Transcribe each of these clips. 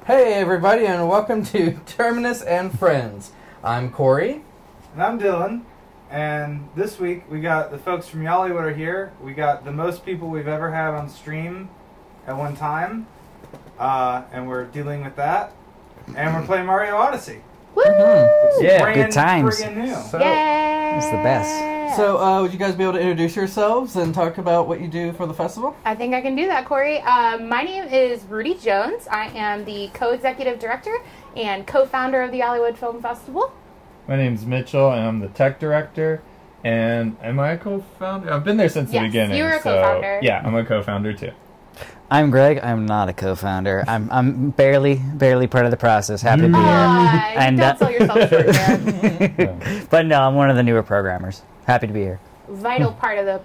Hey everybody, and welcome to Terminus and Friends. I'm Corey. And I'm Dylan. And this week we got the folks from Yollywood are here. We got the most people we've ever had on stream at one time. And we're dealing with that. And we're playing Mario Odyssey. Woo! Yeah, good times. New. Yay! It's the best. So, would you guys be able to introduce yourselves and talk about what you do for the festival? I think I can do that, Corey. My name is Rudy Jones. I am the co-executive director and co-founder of the Yollywood Film Festival. My name's Mitchell, and I'm the tech director. And am I a co-founder? I've been there since the beginning. You're a co-founder. Yeah, I'm a co-founder too. I'm Greg. I'm not a co-founder. I'm barely part of the process. Happy to be here. And don't sell yourself short, man. But no, I'm one of the newer programmers. Happy to be here. Vital part of the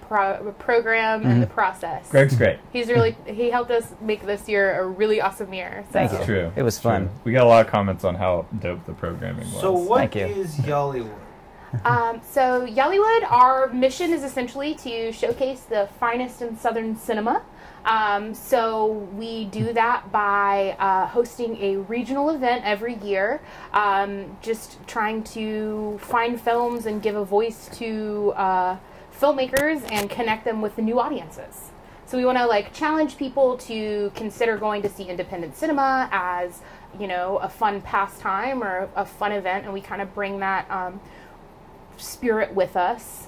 program and the process. Greg's great. He helped us make this year a really awesome year. So. Thank you. That's true. It was fun. We got a lot of comments on how dope the programming was. So what Thank you. is Yollywood? So Yollywood, our mission is essentially to showcase the finest in Southern cinema. So we do that by hosting a regional event every year, just trying to find films and give a voice to filmmakers and connect them with the new audiences. So we want to challenge people to consider going to see independent cinema as, a fun pastime or a fun event, and we kind of bring that spirit with us.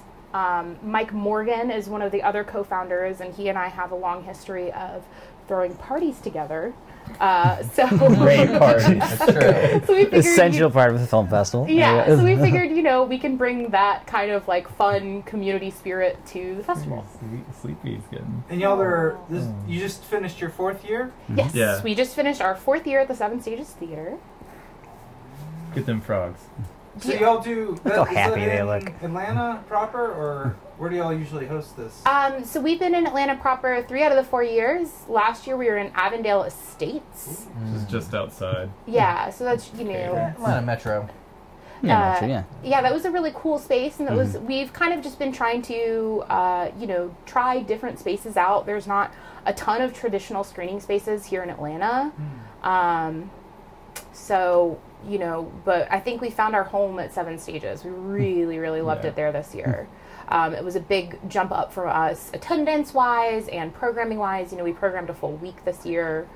Mike Morgan is one of the other co-founders, and he and I have a long history of throwing parties together. Great parties. That's true. So we figured, Essential part of the film festival. Yeah, so we figured, we can bring that kind of fun community spirit to the festival. Sleepy's getting. And y'all are you just finished your 4th year? Yes, Yeah. we just finished our 4th year at the Seven Stages Theater. Get them frogs. So y'all do Look how is happy it they in look. Atlanta proper, or where do y'all usually host this? So we've been in Atlanta proper 3 out of the 4 years. Last year we were in Avondale Estates. Which is just outside. Yeah, so that's, Atlanta Metro. Yeah. Yeah, that was a really cool space, and we've kind of just been trying to, try different spaces out. There's not a ton of traditional screening spaces here in Atlanta. So, but I think we found our home at Seven Stages. We really loved it there this year. It was a big jump up for us attendance-wise and programming-wise. We programmed a full week this year.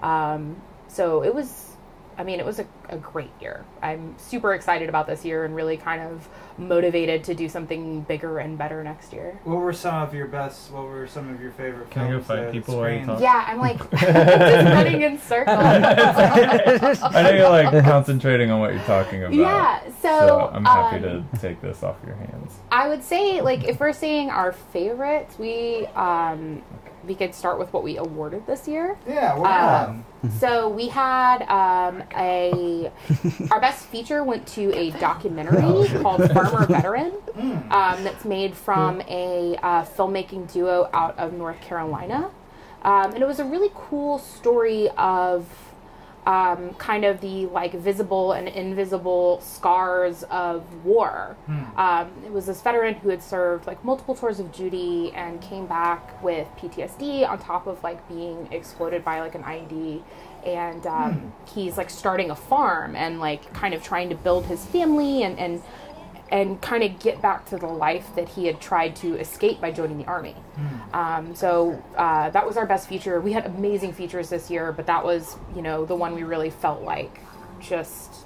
So it was a great year. I'm super excited about this year and really kind of motivated to do something bigger and better next year. What were some of your favorite Can I go films? fight people while you talk? Yeah, I'm just running in circles. I know you're concentrating on what you're talking about. Yeah, so I'm happy to take this off your hands. I would say, if we're saying our favorites, we could start with what we awarded this year. Yeah, what on? So we had our best feature went to a documentary called Farmer Veteran, that's made from a filmmaking duo out of North Carolina, and it was a really cool story of kind of the visible and invisible scars of war. It was this veteran who had served multiple tours of duty and came back with PTSD on top of being exploded by an IED, and he's starting a farm and kind of trying to build his family and kind of get back to the life that he had tried to escape by joining the Army. So that was our best feature. We had amazing features this year, but that was, the one we really felt just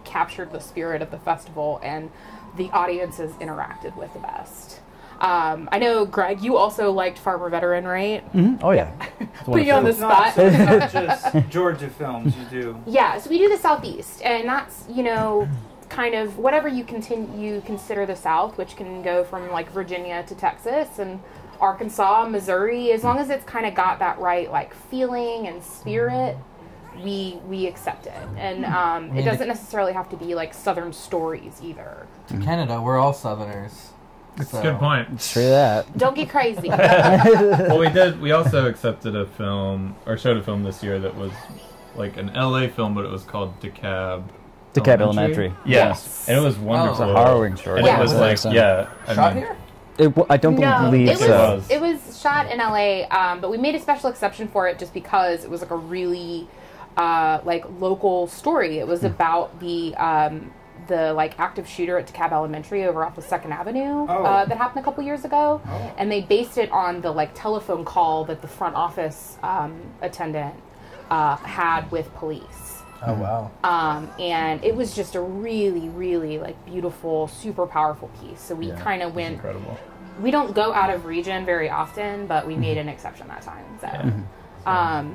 captured the spirit of the festival and the audiences interacted with the best. I know, Greg, you also liked Farmer Veteran, right? Oh, yeah. Put you on the spot. So it's not just Georgia films you do. Yeah, so we do the Southeast, and that's, kind of whatever you consider the South, which can go from Virginia to Texas and Arkansas, Missouri, as long as it's kind of got that right feeling and spirit, we accept it. And it doesn't necessarily have to be Southern stories either. To Canada, we're all Southerners. That's a good point. It's true that. Don't get crazy. Well, we also accepted a film, or showed a film this year that was an LA film, but it was called DeKalb Elementary. Yes. And it was wonderful. It's a harrowing story. And it was Shot here? I don't believe so. It was shot in LA, but we made a special exception for it just because it was a really like local story. It was about the like active shooter at DeKalb Elementary over off of 2nd Avenue that happened a couple years ago, and they based it on the like telephone call that the front office attendant had with police. Oh wow! And it was just a really, really like beautiful, super powerful piece. So we kind of went. Incredible. We don't go out of region very often, but we made an exception that time. So,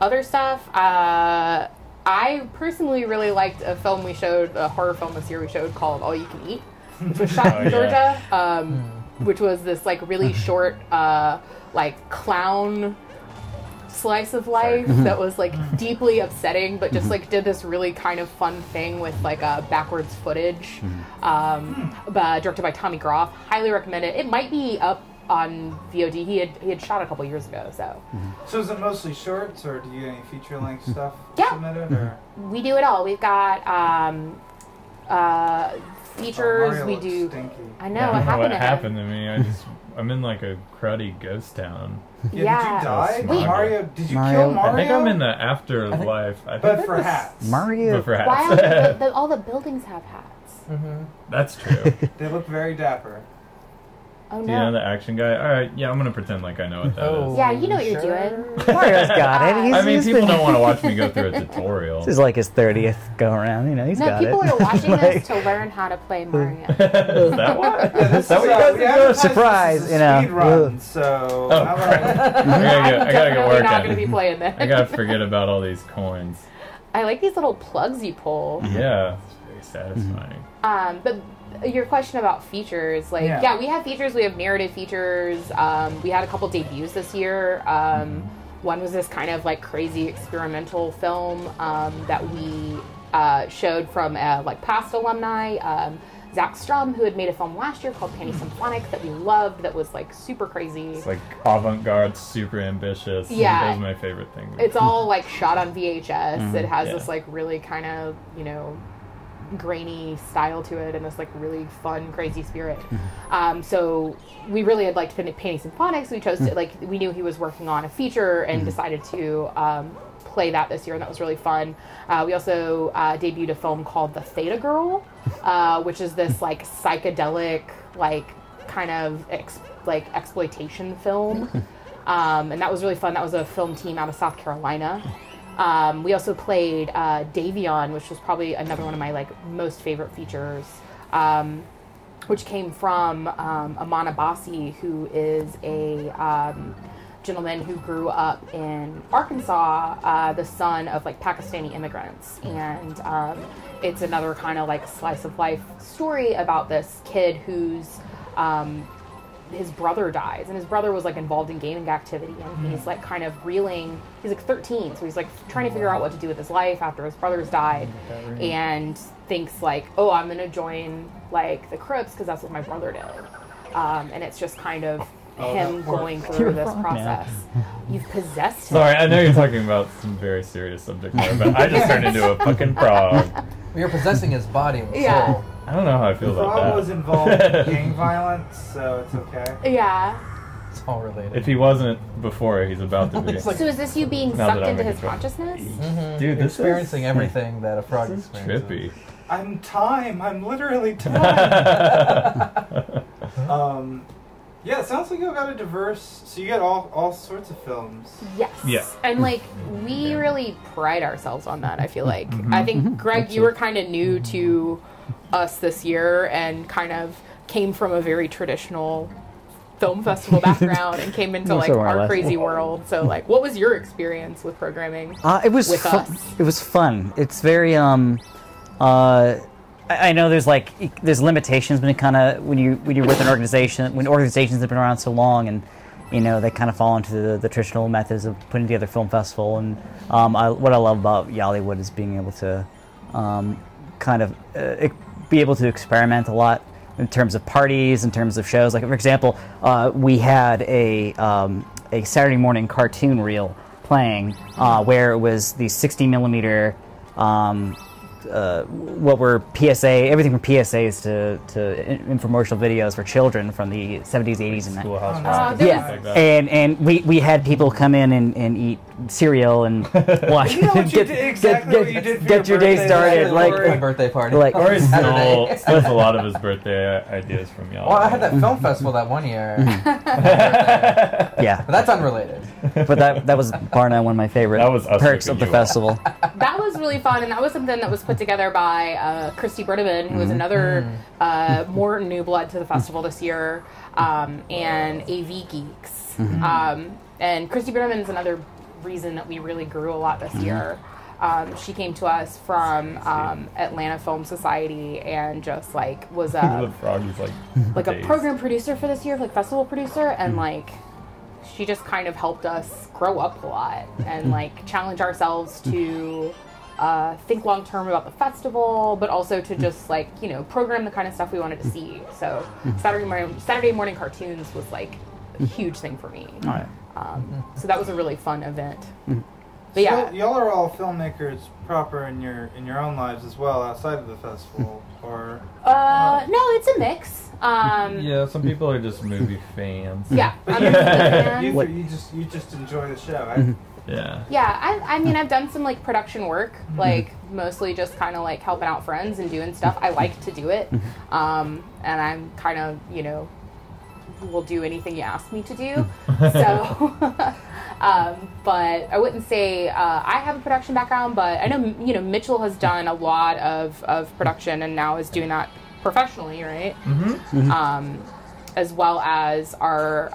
other stuff. I personally really liked a film we showed, a horror film this year we showed called All You Can Eat, which was shot in Georgia, which was this like really short, like clown slice of life that was like deeply upsetting, but just like did this really kind of fun thing with like backwards footage, directed by Tommy Groff. Highly recommend it. It might be up on VOD. He had shot a couple years ago, so. So is it mostly shorts, or do you get any feature-length stuff submitted? Or? We do it all. We've got features. We do. Stinky. I know. I don't know what happened happened to me. I'm in like a cruddy ghost town. Yeah. Did you die? Wait. Mario? Did you kill Mario? I think I'm in the afterlife. But for hats. Mario. But for hats. Wow, all the buildings have hats. That's true. They look very dapper. Oh no. Do you know the action guy? Alright, yeah, I'm gonna pretend like I know what that is. Yeah, you know what you're doing. Mario's got it. I mean, people don't want to watch me go through a tutorial. This is like his 30th go around. You know, he's got it. No, people are watching this to learn how to play Mario. Is that what? Is that what you guys are doing? Surprise, you know. Speed run, so. Oh, crap. I gotta get working. Not going to be playing this. I gotta forget about all these coins. I like these little plugs you pull. Yeah, it's very satisfying. But your question about features, like, we have features. We have narrative features. We had a couple debuts this year. One was this kind of like crazy experimental film that we showed from like past alumni. Zach Strum, who had made a film last year called Penny Symphonic that we loved, that was like super crazy. It's like avant-garde, super ambitious. Yeah. That was my favorite thing. It's all like shot on VHS. It has this like really kind of, you know, grainy style to it and this like really fun, crazy spirit. So we really had liked Penny Symphonic, so we chose to, like, we knew he was working on a feature and decided to play that this year, and that was really fun. We also debuted a film called The Theta Girl, which is this like psychedelic, like kind of exploitation film. And that was really fun. That was a film team out of South Carolina. We also played Davion, which was probably another one of my like most favorite features, which came from Amana Bassi, who is a gentleman who grew up in Arkansas, the son of like Pakistani immigrants, and it's another kind of like slice of life story about this kid whose his brother dies, and his brother was like involved in gaming activity, and he's like kind of reeling. He's like 13, so he's like trying to figure out what to do with his life after his brother's died, and thinks like, oh, I'm gonna join like the Crips because that's what my brother did, and it's just kind of him going through this process. You've possessed him. Sorry, I know you're talking about some very serious subject matter, but I just turned into a fucking frog. You're possessing his body and Yeah. soul. I don't know how I feel The about frog that. was involved in gang violence, so it's okay. Yeah. It's all related. If he wasn't before, he's about to be. It's like- So is this you being Now sucked that I'm into in his control. consciousness? Dude, this experiencing is everything that a frog this is experiences. trippy. I'm time. I'm literally time. Yeah, it sounds like you got a diverse. So you get all sorts of films. Yes. Yeah. And like we really pride ourselves on that, I feel like. I think Greg, you were kind of new to us this year and kind of came from a very traditional film festival background and came into like More or our less. crazy world. So like what was your experience with programming? It was with fun. us? It was fun. It's very I know there's limitations when it kind of when you're with an organization, when organizations have been around so long, and you know they kind of fall into the traditional methods of putting together a film festival. And what I love about Yollywood is being able to be able to experiment a lot in terms of parties, in terms of shows. Like for example, we had a Saturday morning cartoon reel playing where it was the 60 millimeter. What were PSA, everything from PSAs to infomercial videos for children from the 70s, 80s, and 90s. Schoolhouse Rock. Rock. There Yeah, Like that. and we had people come in and eat cereal and watch. You know what you did, exactly what you did for get your day birthday started. last Like, year. My birthday party. like- Corey Saturday. steals a lot of his birthday ideas from y'all. Well, I had that film festival that one year. yeah, But that's unrelated. but that was bar none one of my favorite That was us perks of ripping the you off. festival. That was really fun, and that was something that was put together by Christy Brideman, who was another more new blood to the festival this year, and AV Geeks. And Christy Brideman is another reason that we really grew a lot this year. She came to us from Atlanta Film Society and just like was The frog is like a days. program producer for this year, like festival producer, and like she just kind of helped us grow up a lot and like challenge ourselves to think long term about the festival, but also to just like, you know, program the kind of stuff we wanted to see. So Saturday morning cartoons was like a huge thing for me. All right. So that was a really fun event. But yeah, So y'all are all filmmakers proper in your own lives as well, outside of the festival, or no, it's a mix. Yeah, some people are just movie fans. Yeah, but I'm a fan. you just enjoy the show. Right? Yeah. Yeah, I mean, I've done some like production work, like mostly just kind of like helping out friends and doing stuff. I like to do it, and I'm kind of, you know, will do anything you ask me to do. So, but I wouldn't say I have a production background, but I know, you know, Mitchell has done a lot of production and now is doing that professionally, right? As well as our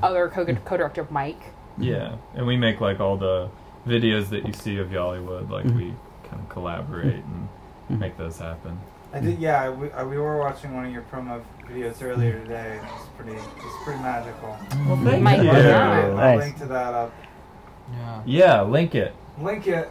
other co-director, Mike. Yeah, and we make like all the videos that you see of Yollywood. Like we kind of collaborate and make those happen. I did. Yeah, we were watching one of your promo videos earlier today. It's pretty magical. Well, thank Mike, you. I'll Nice. link to that up. Yeah. Yeah, link it. Link it.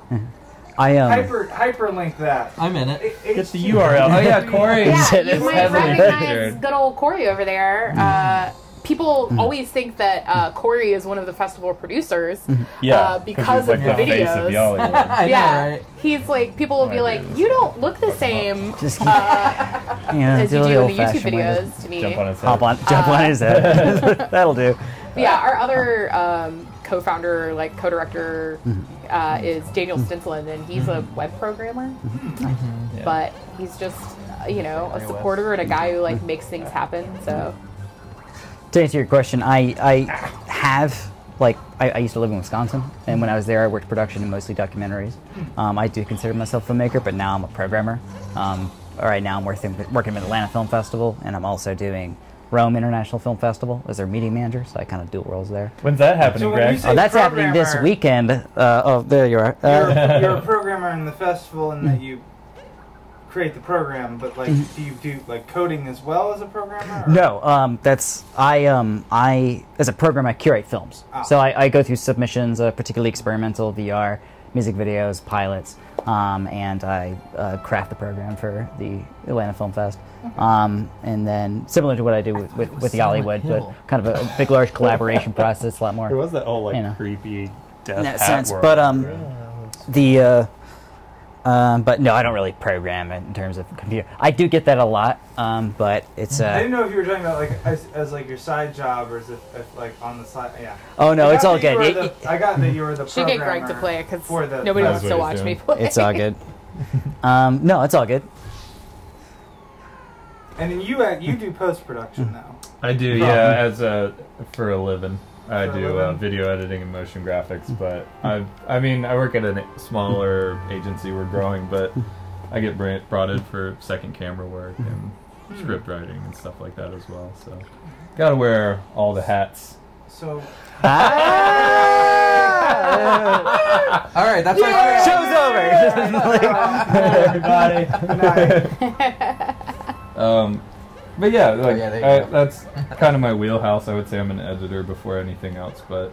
I Hyperlink that. I'm in it. Get the URL. Oh yeah, Corey. Yeah, It's you might heavily recognize featured. good old Corey over there. People always think that Corey is one of the festival producers Yeah, because he's of like the face of videos. Yollywood. I know, Yeah, right? he's like, people will be like, you don't look the same just as you do do the in the YouTube old-fashioned way. videos to me. Jump on his head. Jump on his head. That'll do. But yeah, our other co-founder, like co-director, is Daniel Stinsland, and he's a web programmer. Yeah. But he's just, you know, a supporter and a guy who like makes things happen. So To answer your question, I have, like, I used to live in Wisconsin, and when I was there, I worked production and mostly documentaries. I do consider myself a filmmaker, but now I'm a programmer. Right now I'm working with Atlanta Film Festival, and I'm also doing Rome International Film Festival as their meeting manager, so I kind of dual roles there. When's that happening, So when Greg? you say That's happening this programmer, weekend. There you are. You're a programmer in the festival, and that you create the program. But like, do you do like coding as well as a programmer? Or? No, that's I as a programmer I curate films. Oh. So I go through submissions, particularly experimental VR, music videos, pilots, and I craft the program for the Atlanta Film Fest. And then similar to what I do with the Hollywood, but kind of a big, large collaboration process, a lot more. There was that whole like You know. creepy death In that hat sense, world. but but no, I don't really program it in terms of computer. I do get that a lot, but it's I didn't know if you were talking about like as like your side job or as if like on the side. Yeah. oh no, I it's got all that you good. were I got that you were the should get programmer Greg to play it because for the nobody That's wants to what watch he's me doing. play. It's all good. No, it's all good. And then you do post production now. I do, yeah, as for a living. I For a do living? video editing and motion graphics, but I mean, I work at a smaller agency. We're growing, but I get brought in for second camera work and script writing and stuff like that as well. So, gotta wear all the hats. So All right, that's my Show's over. Everybody. But yeah, like yeah, there you go. that's kind of my wheelhouse. I would say I'm an editor before anything else, but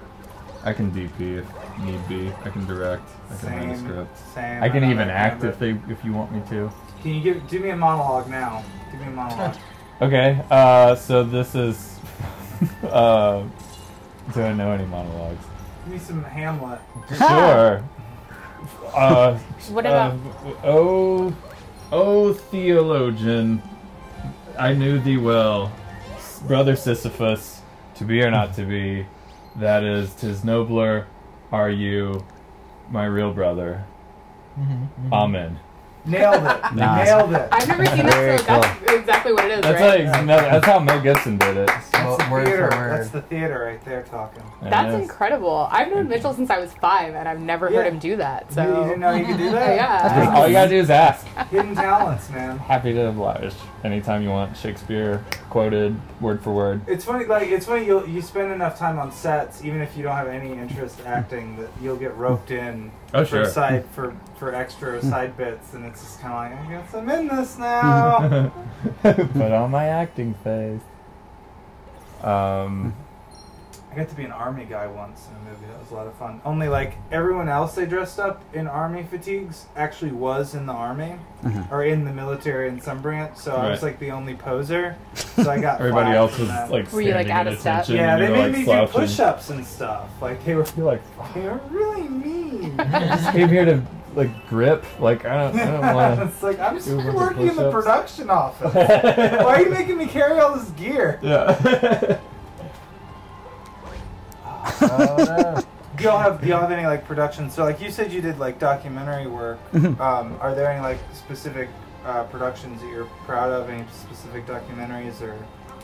I can DP if need be. I can direct. I can write a script. Same. I can know even that act kind of- if you want me to. Can you do me a monologue now? Give me a monologue. Okay, so this is. Do I know any monologues? Give me some Hamlet. Sure. What about oh, theologian, I knew thee well, brother Sisyphus, to be or not to be. That is, 'tis nobler Are you my real brother? Amen. Nailed it. Nice. Nailed it. I've never seen Very that, so that's exactly what it is, That's right? that's how Mel Gibson did it. Well, That's the word theater. for word. That's the theater right there talking. That's Yes. incredible. I've known Mitchell since I was 5, and I've never heard him do that. So You didn't know you could do that? yeah. All you gotta do is ask. Hidden talents, man. Happy to oblige. Anytime you want Shakespeare quoted word for word. It's funny. You spend enough time on sets, even if you don't have any interest acting, that you'll get roped in Oh, for sure. for extra side bits, and it's just kind of like, I guess I'm in this now. Put on my acting face. I got to be an army guy once in a movie. That was a lot of fun. Only like everyone else they dressed up in army fatigues actually was in the army or in the military in some branch. So I was Right. like the only poser. So I got Everybody flack else from was that. like Were you, like, standing out at of step? attention. Yeah, and they you were, made like, me slouching. do push-ups and stuff. Like they were really mean. I just came here to like grip. Like I don't want to. It's like I'm just do a bunch of working in the push-ups. production office. Why are you making me carry all this gear? Yeah. Do y'all have any like production? So like you said you did like documentary work. Are there any like specific productions that you're proud of? Any specific documentaries or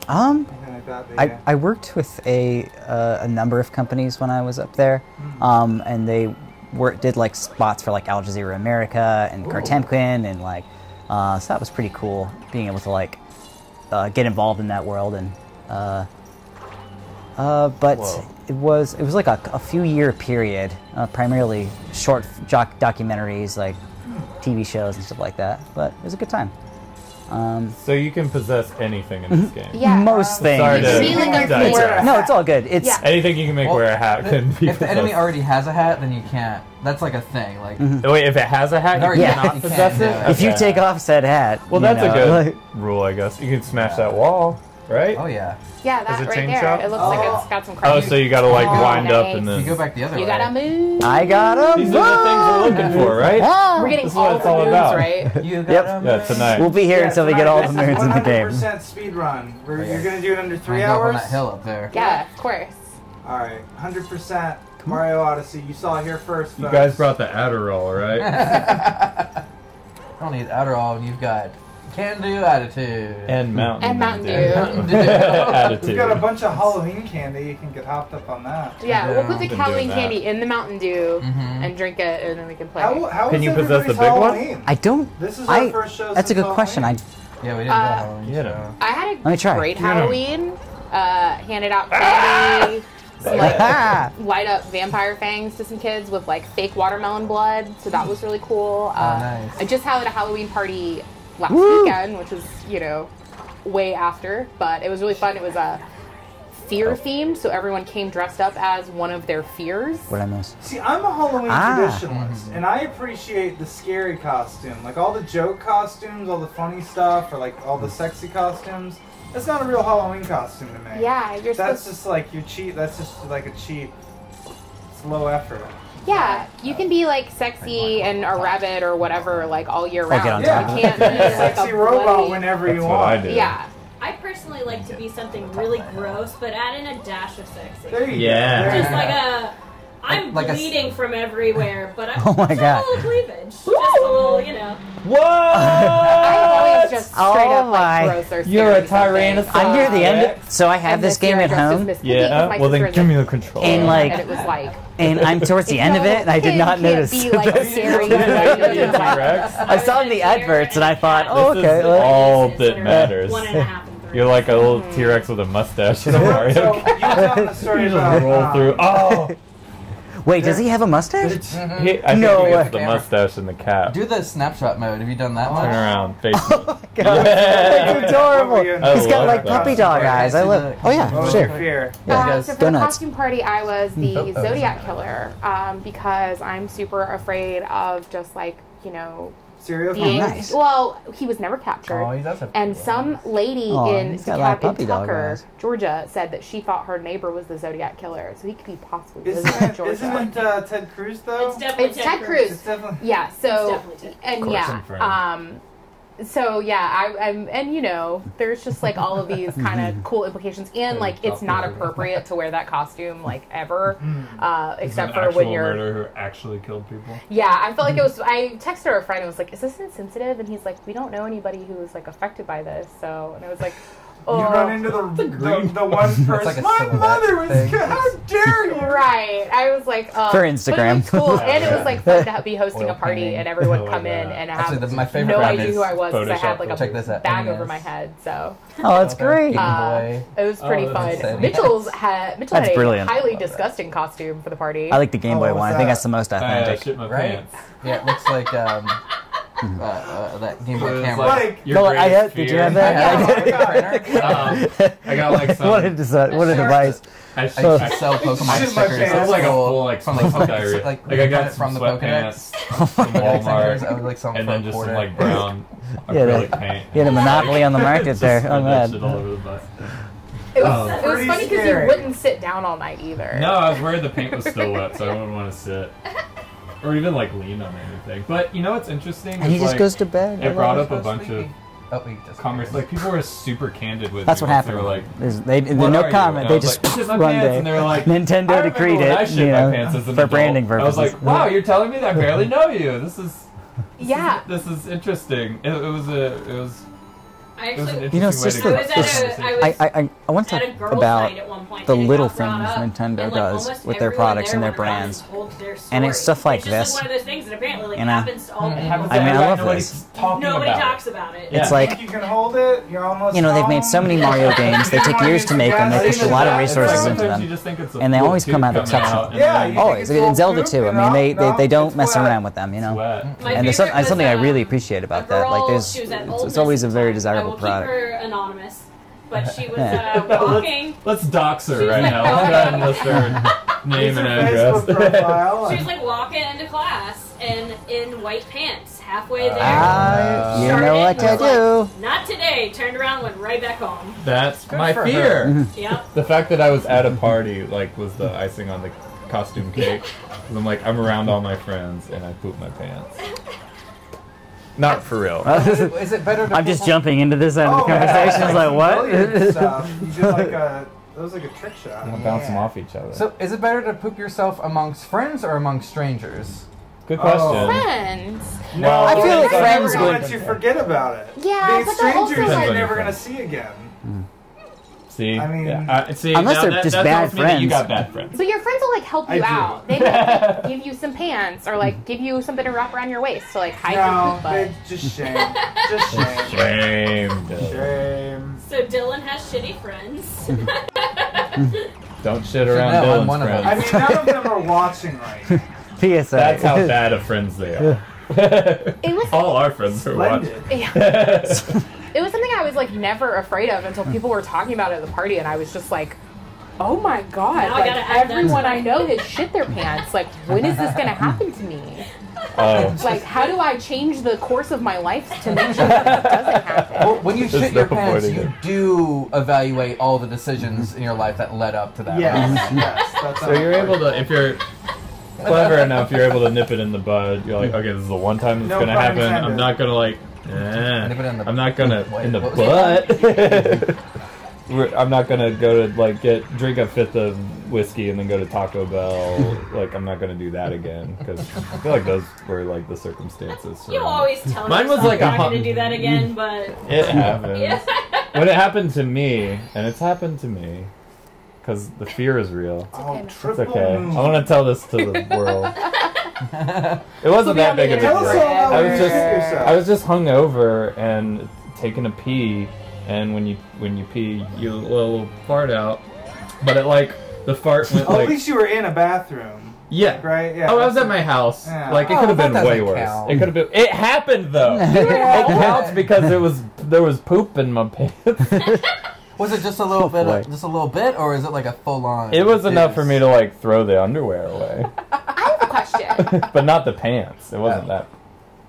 anything like that? I worked with a number of companies when I was up there, and they did like spots for like Al Jazeera America and Cartemquin, and like so that was pretty cool being able to like get involved in that world. And but Whoa. it was like a few year period, primarily short documentaries like TV shows and stuff like that. But it was a good time. So you can possess anything in this game. Yeah. Most things. Sorry to Be like a digress. theater. No, it's all good. It's Yeah. Anything you can make wear a hat can be If the enemy possessed. already has a hat, then you can't. That's like a thing. Like Wait, if it has a hat, you Yeah. cannot You possess can't it? do it. if you Okay. take off said hat. Well, you that's a know, good like- rule, I guess. You can smash that wall, right? oh yeah. Yeah, Is that it right chain there. shot? It looks like Oh. it's got some Oh, cracks. so you gotta like Oh, wind up nice. and You then. go back the other You way. gotta move. I got him. These are the things we're looking for, right? We're getting This is what all it's the all moves, about. right? You Yep. gotta Yeah, move. tonight. We'll be here until we get all the moons in the game. 100% speed run. You're gonna do it under 3 I go up on hours. that hill up there. Yeah, of course. All right, 100% Mario Odyssey. You saw it here first. You folks. guys brought the Adderall, right? I don't need Adderall, and you've got can-do attitude. And Mountain. And Mountain Dew. Attitude. We've got a bunch of Halloween candy. You can get hopped up on that. Yeah, we'll put the Been Halloween doing that. candy in the Mountain Dew and drink it, and then we can play. How Can was you possess the everybody's big one? Halloween? I don't. This is our first show. That's a since good question. Halloween. Yeah, we didn't go Halloween. Get so. 'em. I had Let me a try. great Yeah. Halloween. Handed out candy. Some, like, Ah. light up vampire fangs to some kids with like fake watermelon blood, so that was really cool. nice. I just had a Halloween party last Woo. weekend, which was way after, but it was really fun. It was fear themed, so everyone came dressed up as one of their fears. What did I miss? See, I'm a Halloween Ah. traditionalist, and I appreciate the scary costume. Like all the joke costumes, all the funny stuff, or like all the sexy costumes. That's not a real Halloween costume to me. Yeah, you're That's supposed. just like your cheap. That's just like a cheap. It's low effort. Yeah, you can be like sexy and a rabbit or whatever like all year Or round. get on You top of it. can't be like Sexy a robot bloody- whenever you That's want. what I did. Yeah. I personally like to be something really gross, but add in a dash of sexy. There you Yeah. go. There you Just go. like a, I'm Like a bleeding from everywhere, but I'm Oh my just God. a little cleavage. Just a little, you know. What? I always just straight Oh up like my. gross or You're a scary something. tyrannosaurus. I'm near the end. Rex. So I have And this year game I at dressed as home, Miss Piggy 'cause Yeah. my Well, then sister give is me a the controller. And, like- and it was like and I'm towards the end of it, and I did not notice. Be like scary. T-Rex. I saw the adverts, and I thought, oh, This okay. is well, all that matters. 1.5 and 3. You're like a little T-Rex with a mustache in a So Mario. you were telling the story You just about roll through. Oh, Wait, does he have a mustache? I Mm-hmm. think No he way. gets the mustache and the cap. Do the snapshot mode. Have you done that Turn much? around, face me. God, Yeah. that's adorable. I He's got love like that. puppy dog eyes. I love. Oh yeah, What was sure. your fear? Yeah. So for Go the nuts. costume party, I was the Oh, Zodiac Killer because I'm super afraid of just like Serial being. killer? nice. Well, he was never captured. Oh, he does have. And some lady Aw, in he's got a lot of puppy dog Tucker, eyes. Georgia, said that she thought her neighbor was the Zodiac Killer, so he could be possibly living in Isn't Georgia. it Ted Cruz though? It's definitely It's Ted Cruz. It's definitely. Yeah. So It's definitely Ted. and Course yeah, and friend. So yeah, I'm and you know, there's just like all of these kind of cool implications, and like it's not appropriate to wear that costume like ever, except for when you're murderer who actually killed people. Yeah, I felt like it was. I texted our friend and was like, "Is this insensitive?" And he's like, "We don't know anybody who was like affected by this." So, and I was like, "Oh." You run into the one person. like a My silhouette mother was. thing. How dare you? Right. I was like, For Instagram. But it was cool, and it was like fun to be hosting Oil a party painting. and everyone Like come in that. and have Actually, my favorite no one idea is who I was because I had like Check a this out. bag Yes. over my head. So Oh, that's great. Game Boy. it was pretty that's fun. insane. Mitchell That's had a brilliant. highly disgusting costume for the party. I like the Game Boy what's one. I think that? that's the most I authentic. shit my Right? pants. Yeah, it looks like that Game So Boy it's camera. Like, your No, I greatest had. Did you fear. have I that? I got like some. What a device. I I should, used to sell Pokemon Shit my stickers. pants. at It's like a school full like from smoke diary. like I got from some the Pokedex. sweatpants from Walmart, I would like some and for then a just some quarter. like brown Yeah, acrylic that- paint. You had a monopoly on the market Just there. spread I'm that mad. shit all over the bus. It was, Oh. it was Pretty funny because scary. you wouldn't sit down all night either. No, I was worried the paint was still wet, so I wouldn't want to sit. Or even like lean on anything. But you know what's interesting? And he is, just like, goes to bed. It brought up a Supposed to bunch of be- Oh, he just converse. Like people were super candid with That's me what once. happened. They were like, There's "What no are you?" comment. And I They was just like, "This is my run pants," day. and they were like, Nintendo I remember decreed when I it, shit you my know, pants as an for adult. branding I was purposes. like, wow, you're telling me that I barely know you. This is Yeah. this is interesting. It was I it was an actually, interesting You know, it's way just to I go was about at this. I want to at a talk girls' about night at one point, the and it little got brought things up, Nintendo and, like, does almost with their everyone products and there their were like brands. told their And it's story. stuff like it's just this. Like one of those things that apparently like You know? happens to all people. I mean, I love Nobody's this. talking Nobody about talks it. about it. Yeah. It's like, you can hold it. You're almost. you know, they've made so many Mario games. They take years to make them. They push a lot of resources into Sometimes you them. just think it's a And they cool always come tube out coming exceptional. and Yeah, then you Always. think it's In Zelda full too. I poop? mean, they No, don't it's mess wet. around with them, you it's know. wet. My And there's favorite was, something I really appreciate about a that. girl, Like, she was at it's Old always a Miss very at the time. desirable I will product. keep her anonymous, but she was Let's- walking. Let's dox her She's right like now. Let's go ahead and list her name It's and her address. Facebook profile. She was like walking into class and in white pants, halfway there. Ah, you Started know what and to was do. like, not today. Turned around, went right back home. That's Good my for fear. her. Yep. The fact that I was at a party like was the icing on the costume cake. 'Cause I'm like, I'm around all my friends and I poop my pants. Not for real. Is it better to I'm just poop- jumping into this end of the Oh, man, conversation. that's It's like, brilliant what? stuff. You did like a. That was like a trick shot. I'm gonna bounce them off each other. So, is it better to poop yourself amongst friends or amongst strangers? Good Oh. question. Friends. No, I feel because like they're friends never gonna would- let you forget about it. Yeah, the but they're also strangers like. you're Depends on never your gonna friends. see again. See, I mean- yeah, see, Unless now they're that, just that bad tells me that you friends. got bad friends. But your friends will like help I you do. out. They will like, give you some pants or like give you something to wrap around your waist to like hide your No, poop butt. they just shame. Just shame. Shame. Shame. So Dylan has shitty friends. Don't shit around know, I'm Dylan's one of them. I friends. mean, none of them are watching right now. PSA. That's how bad of friends they are. It was All our friends are watching. Splendid. yeah. It was something I was like never afraid of until people were talking about it at the party, and I was just like, "Oh my god!" Now I Like gotta add that everyone to I know has shit their pants. Like, when is this gonna happen to me? Oh. Like, how do I change the course of my life to make sure that it doesn't happen? Well, when you There's shit your no pants, avoiding you it. do evaluate all the decisions in your life that led up to that. Yes, yes. That's So you're able to, if you're clever enough, you're able to nip it in the bud. You're like, okay, this is the one time it's No gonna pun happen. intended. I'm not gonna like, Nip it in the- I'm not gonna Wait, in the what was butt. I'm not gonna go to like drink a fifth of whiskey and then go to Taco Bell. Like I'm not gonna do that again because I feel like those were like the circumstances. You always tell Mine was yourself like you're a not hum- going to do that again, but It happens. yeah. When it happened to me, and it's happened to me, because the fear is real. Oh, okay. It's triple okay. moon. I want to tell this to the world. It wasn't be that on the big of a Tell us all deal. about I where was you just shit yourself. I was just hungover and taking a pee, and when you pee, you let a little fart out, but it like the fart went Oh, at like least you were in a bathroom, yeah. right? Yeah. Oh, I was at my house. Yeah. Like it Oh, could have that been way doesn't worse. count. It could have been. It happened though. It counts because there was poop in my pants. Was it just a little bit, boy. just a little bit, or is it like a full on? It was enough for me to like throw the underwear away, I have a question. but not the pants. It wasn't that.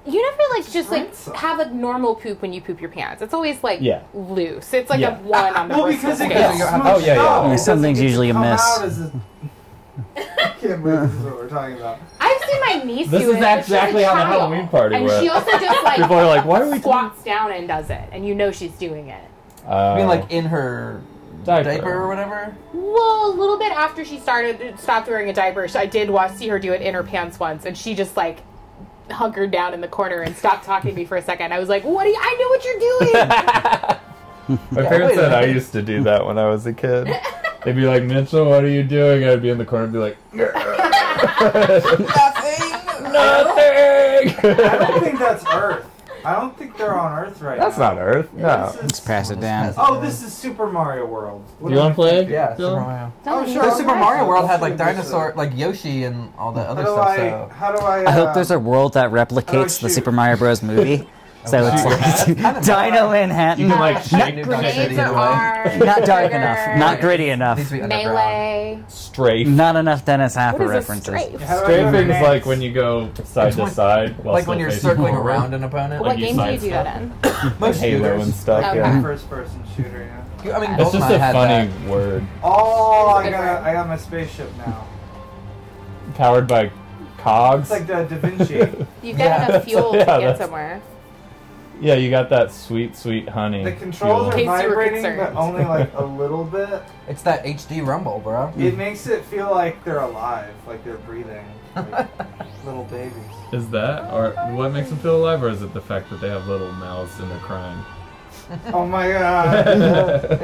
You never like just like rinse them. have a normal poop when you poop your pants. It's always like Yeah. loose. It's like Yeah. a 1 on the Well, Bristol because it scale. gets Yeah. smushed Oh, yeah, yeah. out. It Some doesn't things get to usually come miss. out as a- I can't believe this is what we're talking about. I've see my niece This do is it. but she's a exactly how the child. Halloween party And went. she also just like People are like, why are we doing? squats down and does it, and you know she's doing it. I mean, like in her diaper or whatever. Well, a little bit after she stopped wearing a diaper, I did see her do it in her pants once, and she just like hunkered down in the corner and stopped talking to me for a second. I was like, "What? I know what you're doing." My parents said I used to do that when I was a kid. They'd be like, Mitchell, what are you doing? I'd be in the corner and be like, Nothing. nothing. I don't think that's Earth. I don't think they're on Earth right That's now. not Earth. No. This is- Let's pass it down. Oh, this is Super Mario World. What Do you am want I to play? thinking? Yeah, Phil? Super Mario. Oh, sure. The Super Mario World had like Let's do dinosaur, like Yoshi and all that other How do stuff. I? So How do I? I hope there's a world that replicates the shoot? Super Mario Bros. Movie. So it's like Dino Manhattan. You can like shake New Grenades Dynasty are away. ours. Not dark Trigger. enough. Not gritty enough. Needs to be underground. Melee. strafe. Not enough Dennis What Hopper is a references. strafe? How do I do Strafing's grenades? like when you go side to side. While Like still when you're facing circling forward. around an opponent. What you game do you do sidestep. that in? Most Halo shooters. and stuff. Okay. Yeah. First-person shooter. Yeah. I mean, It's just GoldenEye a had funny that. word. Oh, It's a good word. I got my spaceship now. Powered by cogs. It's like the Da Vinci. You've got Yeah. enough fuel Yeah, to get that's- somewhere. Yeah, you got that sweet, sweet honey. The controls In are case you were vibrating, but concerned. only like a little bit. It's that HD rumble, bro. It makes it feel like they're alive, like they're breathing, like little babies. Is that, or what makes them feel alive, or is it the fact that they have little mouths and they're crying? Oh my god!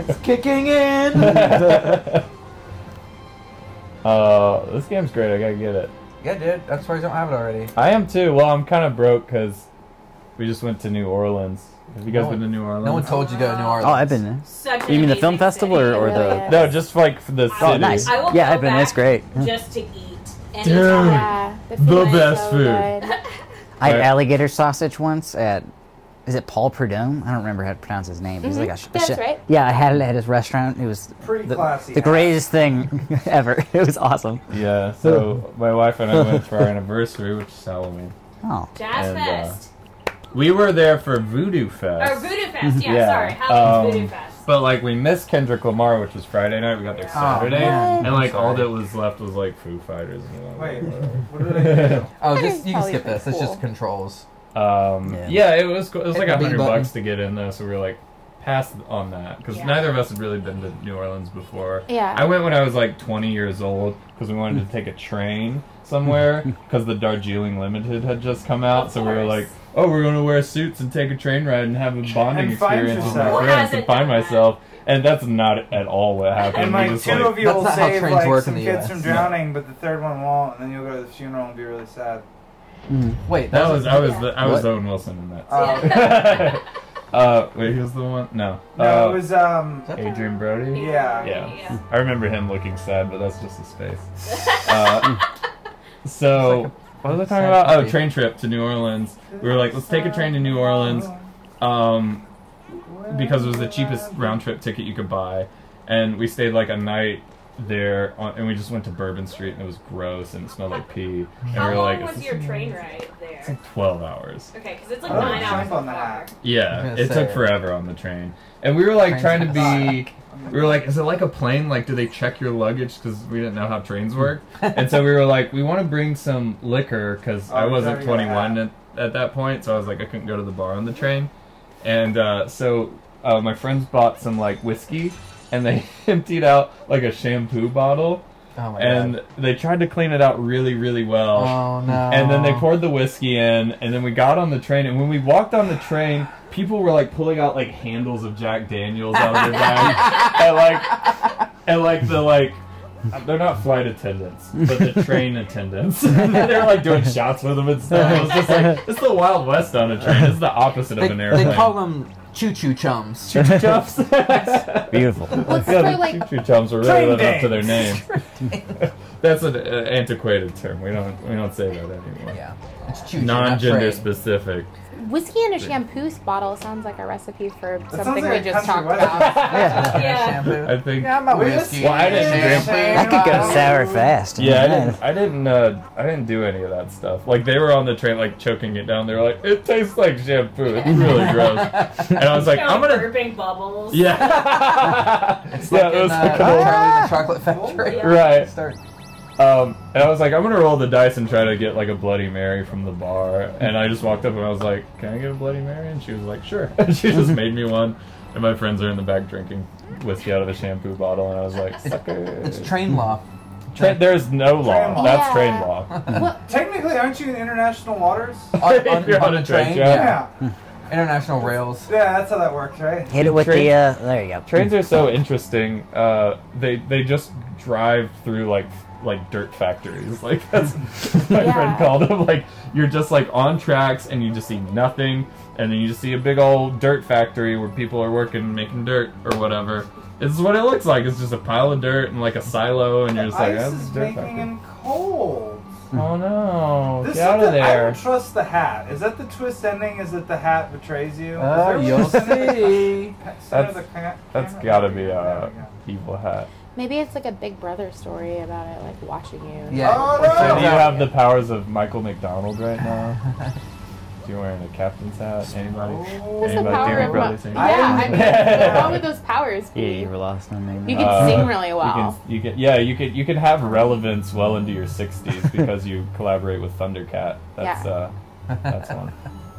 It's kicking in. This game's great. I gotta get it. Yeah, dude. That's why I don't have it already. I am too. Well, I'm kind of broke because we just went to New Orleans. Have you guys No been to New Orleans? No one told you to go to New Orleans. Oh, I've been there. Such You mean the film festival or Really the? is. No, just like for the city. Oh, nice. I will Yeah, go I've been. It's back great. just to eat. Dude. Anytime. Yeah, The food is best so food. good. I had Right. alligator sausage once at. Is it Paul Prudhomme? I don't remember how to pronounce his name. He's like a That's right. Yeah, I had it at his restaurant. It was Pretty the, classy. the greatest thing ever. It was awesome. Yeah, so my wife and I went for our anniversary, which is Halloween. Oh. Jazz And, Fest. We were there for Voodoo Fest. Or Voodoo Fest, yeah, Yeah, sorry. Halloween's Voodoo Fest. But like we missed Kendrick Lamar, which was Friday night. We got there Saturday, man. and like Sorry. all that was left was like Foo Fighters. And Wait, what did I do? Oh, That just is you can probably skip this. pretty it's just cool. controls. Yeah, it was cool. It was Hit like the B $100 button. to get in though, so we were like passed on that because Yeah. neither of us had really been to New Orleans before. Yeah. I went when I was like 20 years old because we wanted to take a train somewhere because the Darjeeling Limited had just come out, so we were like, oh, we're going to wear suits and take a train ride and have a bonding And find experience with my yourself. Who friends hasn't and find done that? myself. And that's not at all what happened. And We like just, two of you That's will not how save trains like work some in the kids US. from drowning, but the third one won't, and then you'll go to the funeral and be really sad. Wait, I was Yeah. Owen Wilson in that. Wait, who's the one? No. No, it was Adrian Brody. yeah. Yeah. I remember him looking sad, but that's just his face. So, what was I talking sad about? Oh, puppy. train trip to New Orleans. We were like, let's take a train to New Orleans, because it was the cheapest round trip ticket you could buy, and we stayed like a night there, and we just went to Bourbon Street, and it was gross, and it smelled like pee, and How we were long like, was your train ride it's there? like 12 hours. Okay, because it's like Oh, 9 hours jump on so that. far. Yeah, I was it gonna took say. forever on the train, and we were like Train trying to fast. be. We were like, is it like a plane? Like, do they check your luggage? Because we didn't know how trains work. And so we were like, we want to bring some liquor because I Oh, wasn't yeah, 21 yeah. at that point. So I was like, I couldn't go to the bar on the train. And so my friends bought some like whiskey, and they emptied out like a shampoo bottle. Oh my And god. they tried to clean it out really, really well. Oh no. And then they poured the whiskey in, and then we got on the train, and when we walked on the train, people were like pulling out like handles of Jack Daniels out of their bag, and they're not flight attendants, but the train attendants. They were like doing shots with them and stuff. It was just like, it's the Wild West on a train. It's the opposite of an airplane. They call them choo-choo chums. choo-choo chums. Beautiful. What's Yeah, for the like choo-choo chums were Train really living up to their days. name. That's an antiquated term. We don't say that anymore. Yeah. It's choo-choo, Non-gender not train. specific. whiskey in a shampoo bottle sounds like a recipe for That something sounds like we a just country talked wedding. about. Yeah. Yeah. Shampoo. I think. Yeah, I'm about Whiskey. whiskey. Well, I didn't drink- That could go sour fast. Yeah, I didn't do any of that stuff. Like they were on the train, like choking it down. They were like, "It tastes like shampoo. It's really gross." And I was like, Kind "I'm of gonna." burping bubbles. Yeah. It's Yeah, like it in was like an old- Charlie and the Chocolate Factory. Yeah. Right. Start. And I was like, I'm gonna roll the dice and try to get like a Bloody Mary from the bar. And I just walked up and I was like, can I get a Bloody Mary? And she was like, sure. And she just made me one. And my friends are in the back drinking whiskey out of a shampoo bottle. And I was like, sucker. It's train law. There's no law. Train law. That's Yeah. train law. Well, Technically, aren't you in international waters? If you're on a train, Yeah. International rails. Yeah, that's how that works, right? Hit it with Train- the. There you go. Trains are so interesting. They just drive through like dirt factories. Like that's my Yeah. friend called them. Like you're just like on tracks and you just see nothing, and then you just see a big old dirt factory where people are working making dirt or whatever. This is what it looks like. It's just a pile of dirt and like a silo, and you're just like, Ice that's is a dirt making factory. him cold. Oh no! This Get out is of the, I there! don't trust the hat. Is that the twist ending? Is that the hat betrays you? You'll see. That's gotta be a evil hat. maybe it's like a Big Brother story about it, like watching you. Yeah. Oh, So no! do you have the powers of Michael McDonald right now? Do you wearing a captain's hat? Anybody? What's the Anybody? power David of Brody my, sing? yeah, I mean, what's wrong with those powers? Yeah, you were lost on me. You can sing really well. You can have relevance well into your 60s because you collaborate with Thundercat. That's one.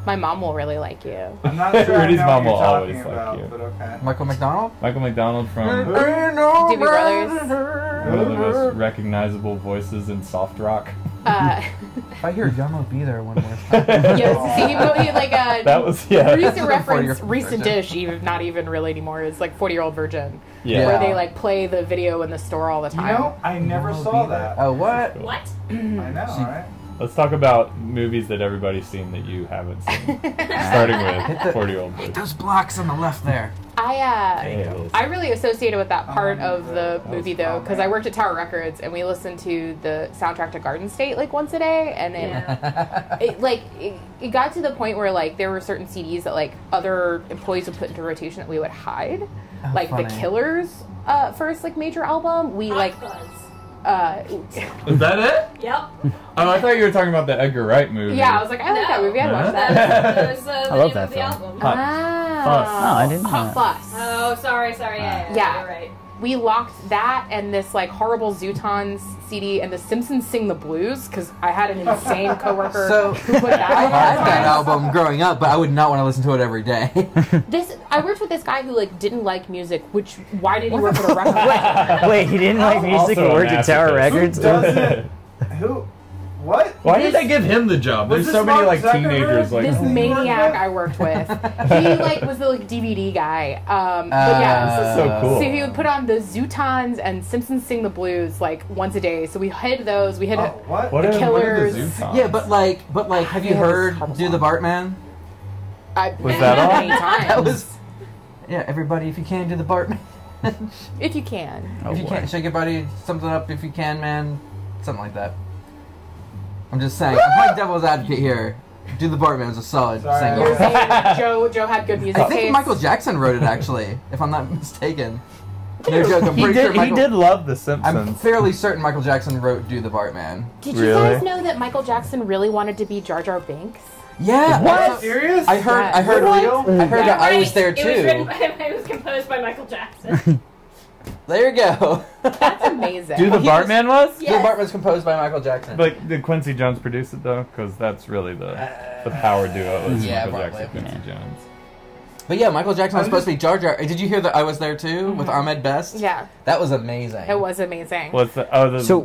My mom will really like you. I'm not sure Rudy's I know mom what will you're always talking like about, you. but okay. Michael McDonald? Michael McDonald from Doobie Brothers. one of the most recognizable voices in soft rock. If I hear Yum, I'll be there one more time. Yes, he like a That was recent recent reference, 40-year-old recent virgin. dish, even not even really anymore. It's like 40-year-old virgin, Yeah. where they like play the video in the store all the You time. know, I never Yum, I'll saw be there. that. Oh, what? What? I know, right? Let's talk about movies that everybody's seen that you haven't seen. Starting Hit the- with 40-year-old Virgin. Those blocks on the left there. I really associated with that part of the that movie was though, fun, because man. I worked at Tower Records and we listened to the soundtrack to Garden State like once a day, and it got to the point where like there were certain CDs that like other employees would put into rotation that we would hide, like the funny. Killers' first like major album. We like Is that it? Yep. Oh, I thought you were talking about the Edgar Wright movie. yeah, I was like, I like that movie. I'd watch that. That was the I love name that of the film. album. Hot Fuss. Oh, I didn't know Hot that. Fuss. Oh, sorry. Yeah, Yeah. you're right. We locked that and this like horrible Zootons CD and The Simpsons Sing the Blues because I had an insane coworker So, who put that I on. had that album growing up, but I would not want to listen to it every day. I worked with this guy who like didn't like music. Why did he work at a record label? Wait, he didn't like music Also and a worked at Tower masochist. Records? Who doesn't? Who? What? Why did they give him the job? Was There's this so many Mark like teenagers Zuckerberg? like This Who you maniac worked I worked with, he like was the like DVD guy. But yeah, This is so cool. so he would put on the Zootons and Simpsons Sing the Blues like once a day. So we hid those. We hid. Oh, what? What The are the Killers. Zootons? Yeah, but have you Yeah, it was heard horrible Do the song. Bartman? Was that on? Many times. That was. Yeah, everybody, if you can, do the Bartman. If you can. If you can't, shake your body, something up if you can, man. Something like that. I'm just saying. I'm playing devil's advocate here. Do the Bartman is a solid Sorry. You're single. saying Joe had good music I think taste. Michael Jackson wrote it, actually, if I'm not mistaken. No joke, I'm pretty sure He Michael... did love The I'm Simpsons. fairly certain Michael Jackson wrote Do the Bartman. Did you Really? guys know that Michael Jackson really wanted to be Jar Jar Binks? Yeah. What? Serious? I heard Yeah. that I was there It was, written too. it was composed by Michael Jackson. There you go. That's amazing. Do the He was- Bartman was? Do the Bartman was composed by Michael Jackson. But did Quincy Jones produce it though? Because that's really the power duo is Yeah, Michael probably. Jackson, Quincy Jones. But yeah, Michael Jackson was supposed to be Jar Jar. Did you hear that I was there too with Ahmed Best? Yeah, That was amazing. it was amazing. What's the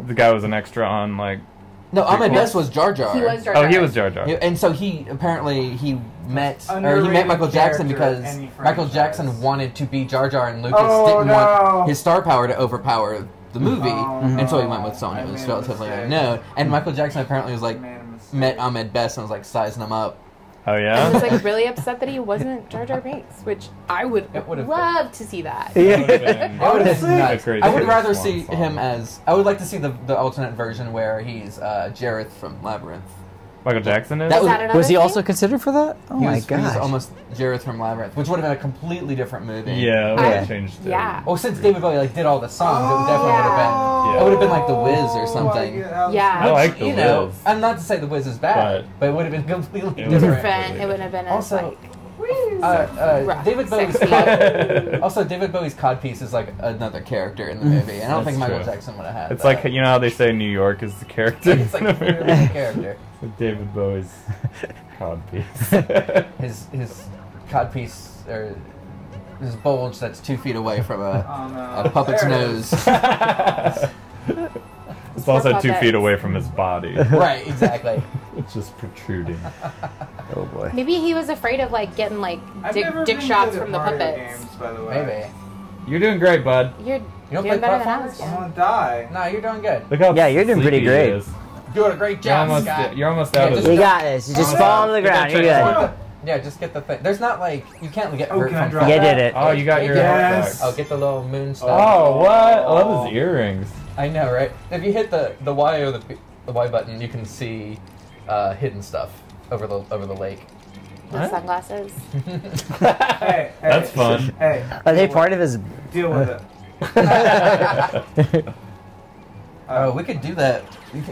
the guy was an extra on like No, Ahmed Prequel. Best was Jar Jar. He was Jar Jar. he was Jar Jar. And so he apparently met Underrated Michael Jackson character because in any Michael franchise. Jackson wanted to be Jar Jar and Lucas Oh, didn't no. want his star power to overpower the movie, Oh, and so he no. went with someone I who was made a relatively mistake. unknown. And Michael Jackson apparently was like Made a mistake. met Ahmed Best and was like sizing him up. Oh I yeah. was like really upset that he wasn't Jar Jar Binks, which I would It would've love to see that. That would've been- I would have Honestly, nuts. great I would James rather Bond see song. him as. I would like to see the alternate version where he's Jareth from Labyrinth. Michael Jackson is. That Is that another Was he thing? also considered for that? Oh He my was, he was gosh. almost Jareth from Labyrinth, which would have been a completely different movie. Yeah, it would I- have changed. Yeah. Well, since David Bowie like did all the songs, it would definitely would have Yeah. been. It would have been like The Wiz or something. Yeah. I like The You know, Wiz. I'm not to say The Wiz is bad, but it would have been completely It would've different. Different. It wouldn't have been as Also, like. David Bowie's Sexy. also David Bowie's codpiece is like another character in the movie, and I don't That's think Michael true. Jackson would have had. It's that. like, you know how they say New York is the character? it's like literally the character. With David Bowie's codpiece. His codpiece or his bulge that's 2 feet away from Oh, a puppet's There it nose. It's also 2 puppets. feet away from his body. Right, exactly. It's just protruding. Oh boy. Maybe he was afraid of like getting like I've dick never dick been shots good at from the Mario puppets. Games, by the way. Maybe. You're doing great, bud. You're You don't doing play better than I platformers? was. I'm Yeah. gonna die. No, you're doing good. Look how Yeah, you're doing pretty sleepy great. he is. Doing a great job, Scott. You're almost Yeah, out of just- You this. got this. You just Oh, fall to the get ground. that You're check. good. Yeah, just get the thing. There's not like you can't get Oh, hurt can I from drop You that? did it. Oh, you got your Yes. Oh, get the little moon stuff. Oh, what? I love his earrings. I know, right? If you hit the Y or the Y button, you can see hidden stuff over the lake. The sunglasses. Hey, That's fun. Hey, Are they part of his? deal with it. Oh, we could do that.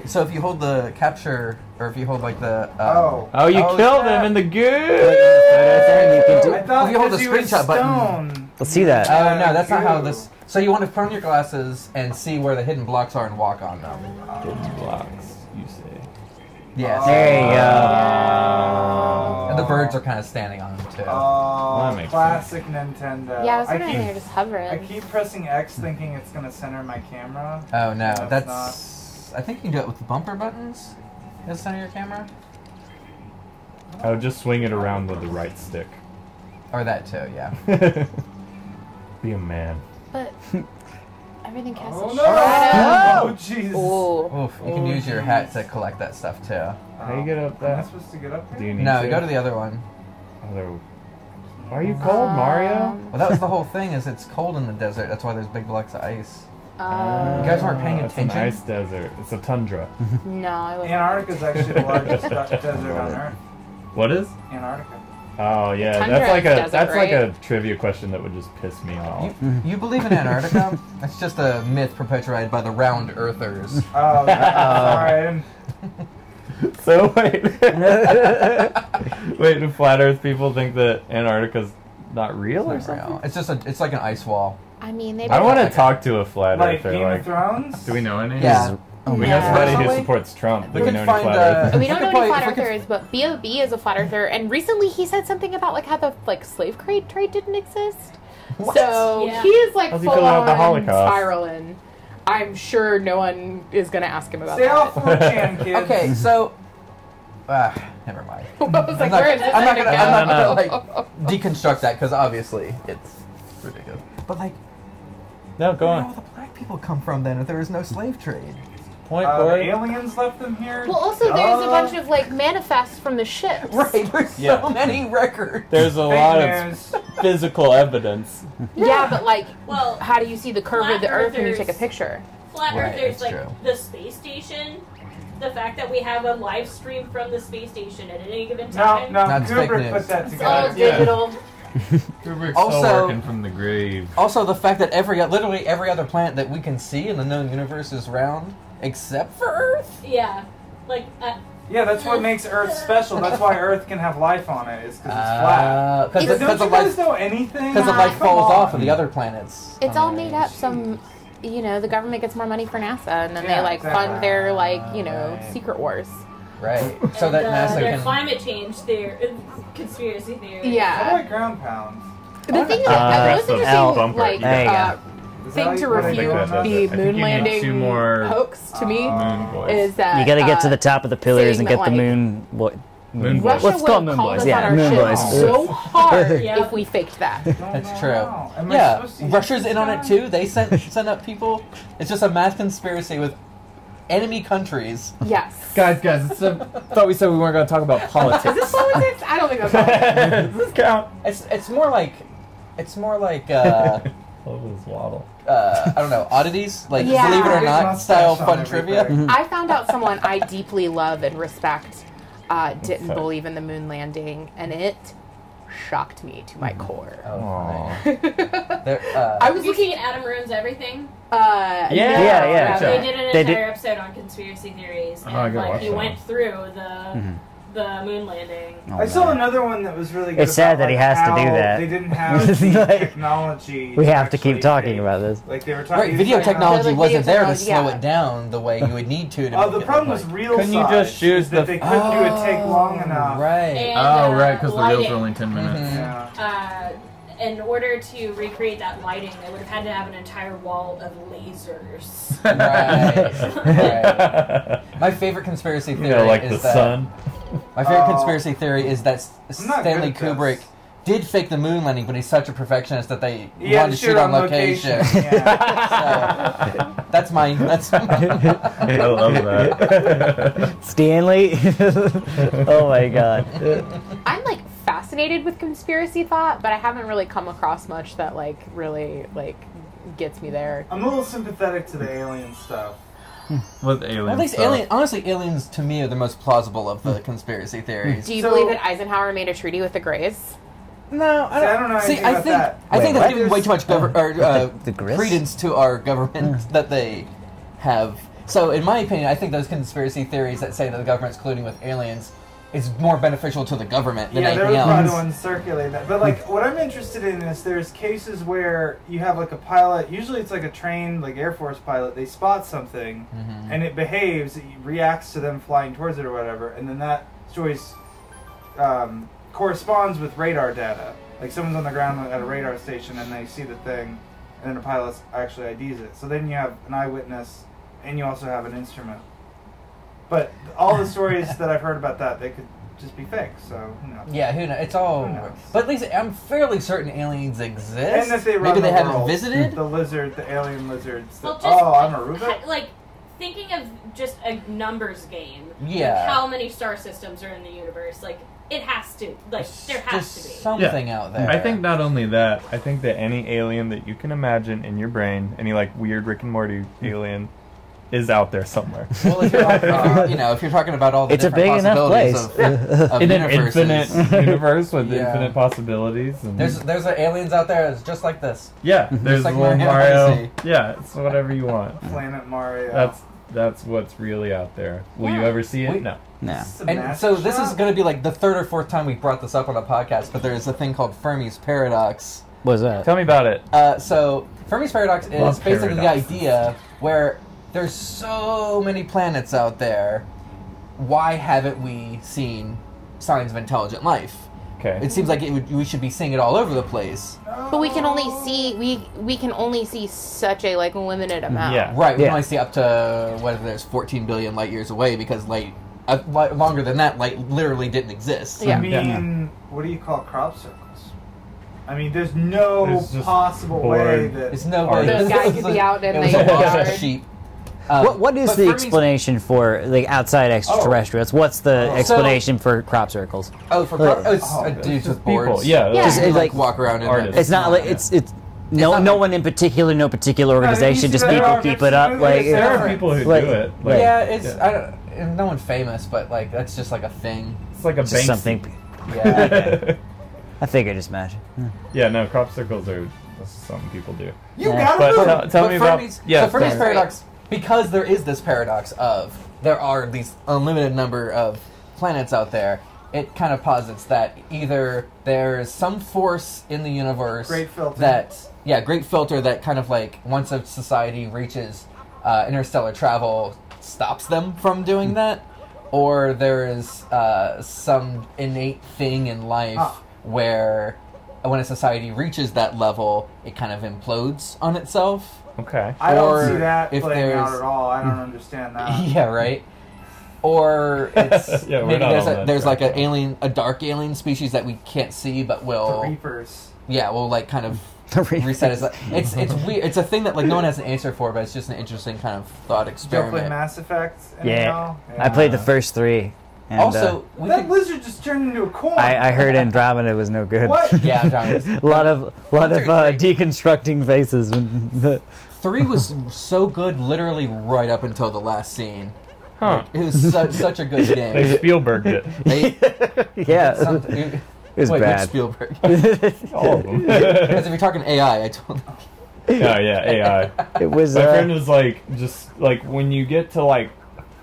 So if you hold the capture, or if you hold like the Oh. Oh, you Oh, killed snap. him in the Thing, good. you can do. I thought If you hold because the he was screenshot button. stone. Let's see that. Oh no, that's not how Ew. this. So you want to put on your glasses and see where the hidden blocks are and walk on them. Hidden blocks, you say. Yes. There you go. Oh. And the birds are kind of standing on them too. Oh, That makes classic Nintendo. Yeah, I was wondering keep, they're just hovering. I keep pressing X thinking it's gonna center my camera. Oh no, That's that's. I think you can do it with the bumper buttons. In the center of your camera, I would just swing it around with the right stick. or that too. Yeah. Be a man. But everything casts Oh a no! shadow. Oh jeez. Oh. Oof, you can use your hat to collect that stuff too. How you get up Am I that? supposed to get up Do you here? need No, to? go to the other one. Other... Are you cold, Mario? Well, that was the whole thing. Is it's cold in the desert. That's why there's big blocks of ice. You Um, guys weren't paying It's attention. an ice desert. It's a tundra. no, I wasn't. Antarctica is actually the largest desert on Earth. What is? Antarctica. Oh yeah, Tundra that's like is a desert, that's like right? a trivia question that would just piss me off. You believe in Antarctica? It's just a myth perpetuated by the round earthers. Oh, sorry. So wait, wait, do flat Earth people think that Antarctica's not real or It's not something? real. It's just it's like an ice wall. I mean, they. I want to Okay. talk to a flat Like Earther. Game Like, of Thrones? do we know any? Yeah. We Yeah. know somebody who Personally, supports Trump. Do we we can know any find, flat Earthers? We don't know If we any could flat probably- earthers, but B.O.B. is a flat earther, and recently he said something about like how the like slave trade didn't exist. What? So Yeah. he is like How's he full feel about the on Holocaust? spiraling. I'm sure no one is gonna ask him about Stay that. off 4chan, kids. Okay, so never mind. I was like, not- where is this I'm not ending gonna- now? I'm not gonna, like, deconstruct that because obviously it's ridiculous. But like, No, go where on. did all the black people come from then? If there was no slave trade? Point, The boy. aliens left them here. Well, also there's a bunch of like manifests from the ships. Right. There's Yeah. so many records. There's a Fake lot news. of physical evidence. Yeah, but like, Well, how do you see the curve of the Flat Earth when you earthers- take a picture? flat Right, earthers, that's like true. the space station, the fact that we have a live stream from the space station at any given No, time. no, That's fake Kubrick news. put that It's all together. digital. Kubrick's Also- still working from the grave. Also, the fact that literally every other planet that we can see in the known universe is round, except for Earth. Yeah. Like, Yeah, that's what makes Earth special. That's why Earth can have life on it. Is because it's flat. Because It's- Don't the you guys life know anything? because the Nah. life Come falls on. off of the other planets. It's all made up. Some, you know, the government gets more money for NASA, and then Yeah, they like exactly. fund their like, you know, Right. secret wars. Right. So and, that NASA their can. climate change conspiracy theory. Yeah. How do I ground pound? The thing is, that's the most the interesting L bumper. like There you go. Is that thing how to you- what I refute do on that does the it. I think moon you need landing two more hoax to me Moon boys. is that You got to get to the uh, top of the pillars saying and get that, the like, moon. Moon boys. Russia Let's would call have it Moon called Boys. us Yeah, on our Moon ship Boys. so hard Yeah. if we faked that. That's true. Am I Yeah, supposed to use Russia's this in on guy? it too. They sent up people. It's just a mass conspiracy with enemy countries. Yes. Guys, thought we said we weren't going to talk about politics. Is this politics? I don't think that's politics. Does this count? It's more like Love this waddle. I don't know, oddities, like Yeah. believe it or Big not mustache style on fun everything. trivia. I found out someone I deeply love and respect didn't that? believe in the moon landing, and it shocked me to my core. Aw. I was Have you seen Adam Ruins Everything? Yeah. Yeah. They did an They entire did- episode on conspiracy theories, and Oh, I gotta like watch he that went one. through the the moon landing. Oh, I saw man. another one that was really good. It's sad about, that he like, has to do how that. They didn't have the Like, technology. We have to keep actually talking take- about this. Like they were talking. Right, video technology Like, wasn't video there to slow technology, it down the way you would need to Oh, make the it problem look was like- real Couldn't you size, just choose is that the- they couldn't do a take long enough. Right. And, Oh, right, because the reels lighting. are only 10 minutes. Mhm. Yeah. In order to recreate that lighting, they would have had to have an entire wall of lasers. Right. My favorite conspiracy theory You know, like is the that sun. my favorite Oh. conspiracy theory is that I'm not Stanley good at Kubrick this. did fake the moon landing, but he's such a perfectionist that they He had wanted to shoot on location. Yeah. So, that's mine. That's I love that. Stanley? Oh my god. I'm like fascinated with conspiracy thought, but I haven't really come across much that like really like gets me there. I'm a little sympathetic to the alien stuff. With aliens. Well, at least honestly, aliens to me are the most plausible of the conspiracy theories. Do you So- believe that Eisenhower made a treaty with the Greys? No, See, I don't know See, anything I about think that. I think Wait, that's what? giving way too much The Gris? credence to our government that they have. So, in my opinion, I think those conspiracy theories that say that the government's colluding with aliens is more beneficial to the government than Yeah, there anything was probably else. one circulating that. But like, what I'm interested in is there's cases where you have like a pilot. Usually, it's like a trained like Air Force pilot. They spot something, Mhm. and it behaves. It reacts to them flying towards it or whatever, and then that choice corresponds with radar data. Like someone's on the ground at a radar station and they see the thing, and then the pilot actually IDs it. So then you have an eyewitness, and you also have an instrument. But all the stories that I've heard about that, they could just be fake. So who knows? Yeah, who knows? It's all. Who knows? But at least I'm fairly certain aliens exist. And if they run Maybe they the haven't world, visited. the lizard, the alien lizards. Well, The, just, oh, I'm a Rubik. Like, thinking of just a numbers game. Yeah. Like how many star systems are in the universe? Like, it has to. Like, there has Just to be. something out there. I think not only that, I think that any alien that you can imagine in your brain, any like weird Rick and Morty alien, is out there somewhere. Well, if you're, if you're talking about all the It's a different big enough possibilities place. of In an universes, infinite universe with Yeah. infinite possibilities. And there's aliens out there that's just like this. yeah, there's like little Mario Mario. Odyssey. Yeah, it's whatever you want. Planet Mario. That's what's really out there. Will you Yeah. ever see it? We- No. No. This is a And magic so this is shop? going to be like the third or fourth time we brought this up on a podcast, but there's a thing called Fermi's paradox. What was that? Tell me about it. So Fermi's paradox is Love basically paradoxes. the idea where there's so many planets out there. Why haven't we seen signs of intelligent life? Okay. It seems like we should be seeing it all over the place. But we can only see we can only see such a like limited amount. Yeah. Right, we Yeah. can only see up to whether there's 14 billion light years away because light longer than that light literally didn't exist. Yeah. I mean, what do you call crop circles? I mean, there's no There's just possible way bored. that. It's no Or way. The guy could be out in it was the a wash yard. of sheep. What is but the Fermi's- explanation for like outside extraterrestrials? What's the explanation for crop circles? Oh, for it's dudes with people. boards. Yeah. Yeah. Just Who, like walk around in artists. that. it's not like it's no not no like- one in particular, no particular organization, just there people are keep it up. Mexican Like movies, There Yeah. are people who Like- do it. Yeah, it's yeah. no one famous, but like that's just like a thing. It's like a just Banksy. something. Yeah. I figured just imagine. Yeah, no, crop circles are something people do. You Yeah. gotta But move. tell me about Fermi's, yeah. so Fermi's sorry. paradox, because there is this paradox of there are these unlimited number of planets out there, it kind of posits that either there's some force in the universe Great filter. great filter that kind of like once a society reaches interstellar travel stops them from doing that, or there is some innate thing in life where when a society reaches that level, it kind of implodes on itself. Okay. I or don't see that if playing out there's- at all. I don't understand that. Yeah, right. Or it's Yeah, we're maybe not there's on a, that there's like track. a dark alien species that we can't see, but The will Reapers. will like kind of The Reapers. reset its. It's weird. It's a thing that like no one has an answer for, but it's just an interesting kind of thought Did you play experiment. Mass Effect? Yeah. anyhow? I played the first three. And, Also, we that could, lizard just turned into a corn. I heard Andromeda was no good. What? yeah, John, a lot of deconstructing faces. When the, 3 was so good, literally right up until the last scene. Huh. It was such a good They game. Spielberged it. yeah, It was wait, bad. Which Spielberg? All of them. Because if you're talking AI, I told. Oh yeah, AI. It was. My friend was like, just like when you get to like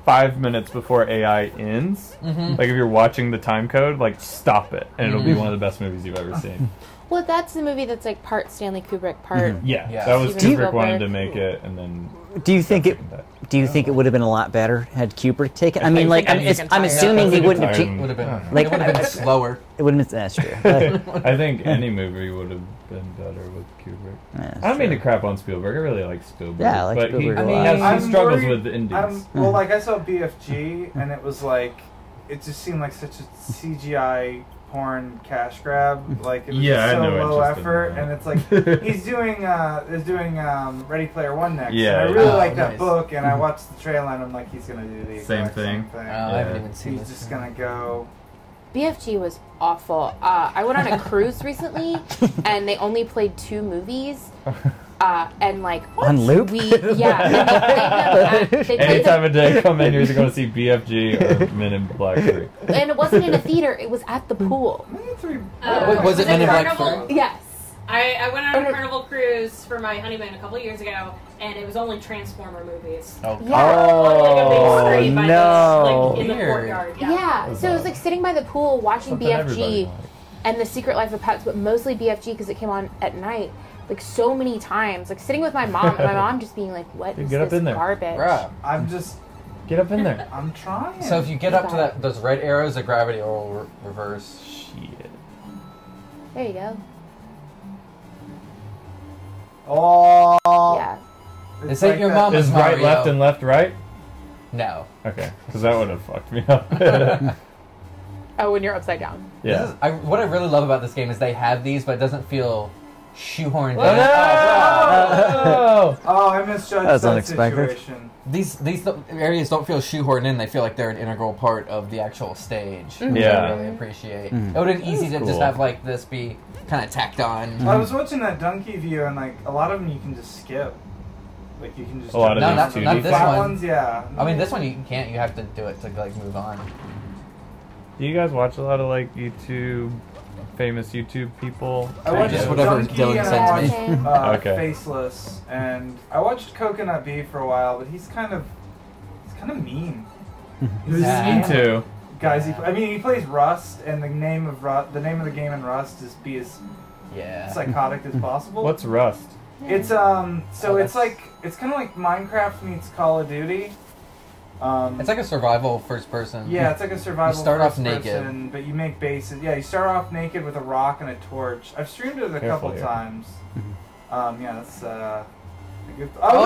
5 minutes before AI ends. Mhm. Like if you're watching the time code, like stop it, and it'll be one of the best movies you've ever seen. Well, that's the movie that's like part Stanley Kubrick, part. Yeah, Yeah. that was Steven Kubrick wanted Spielberg. to make it, and then Do you think it? second that. Do you think it would have been a lot better had Kubrick taken? I mean, like, think I'm, I'm I'm tired. assuming he wouldn't have. Tired. Would have been Like- it would have been slower. It wouldn't have. That's true. But, I think any movie would have been better with Kubrick. yeah, I don't mean to true. crap on Spielberg. I really like Spielberg. Yeah, I like but Spielberg he, a lot. has, I'm he struggles worried- with the indies. Well, like I saw BFG, and it was like, it just seemed like such a CGI porn cash grab. Like it was Yeah, I just had so no low interest in effort, that. and it's like he's doing Ready Player One next. Yeah, and I really yeah. like Oh, that nice. book, and I watched the trailer, and I'm like, he's gonna do the Same exact thing. same thing. I haven't even seen He's this. just gonna go. BFG was awful. I went on a cruise recently, and they only played 2 movies. And like On loop? we yeah. And they played Any them, time of day, come in, you're either going to see BFG or Men in Black 3. and it wasn't in a theater. It was at the pool. Three. Wait, was it Men in Black Carnival? 3? Yes. I went on a Carnival cruise for my honeymoon a couple years ago, and it was only Transformer movies. Oh, Yeah. On, like, a big screen by no. like in the Weird. courtyard. Yeah. So it was like sitting by the pool watching Something everybody BFG likes. and The Secret Life of Pets, but mostly BFG because it came on at night. Like so many times, like sitting with my mom, and my mom just being like, "What Dude, is get up this in there. garbage?" Bruh. I'm just. Get up in there. I'm trying. So if you get up to that those red arrows, the gravity will reverse. Shit. There you go. Oh. Yeah. It's This ain't like your that- mama's Is right, Mario. left, and left, right? No. Okay, because that would have fucked me up. Oh, when you're upside down. This Yeah. is, what I really love about this game is they have these, but it doesn't feel shoehorned Oh, in. no! Oh, I misjudged That's that unexpected. situation. These areas don't feel shoehorned in. They feel like they're an integral part of the actual stage. Which Yeah. I really appreciate. Mhm. It would have been easy to just cool. have like this be kind of tacked on. I was watching that donkey view, and like a lot of them you can just skip. Like you can just. A lot of No, these not- 2D not this flat one. ones, yeah. I mean, this one you can't. You have to do it to like move on. Do you guys watch a lot of like YouTube, famous YouTube people? I watched Just whatever Donkey Dylan and sends I me. watched, Okay. Faceless, and I watched Coconut Bee for a while, but he's kind of mean. He's Yeah. Me too. Guys, I mean, he plays Rust, and the name of the game in Rust is be as Yeah. psychotic as possible. What's Rust? It's so Oh, it's that's- like it's kind of like Minecraft meets Call of Duty. It's like a survival first person. Yeah, it's like a survival. You start off first naked. person, but you make bases. Yeah, you start off naked with a rock and a torch. I've streamed it a Careful couple here. times. Yeah, that's a good. Oh,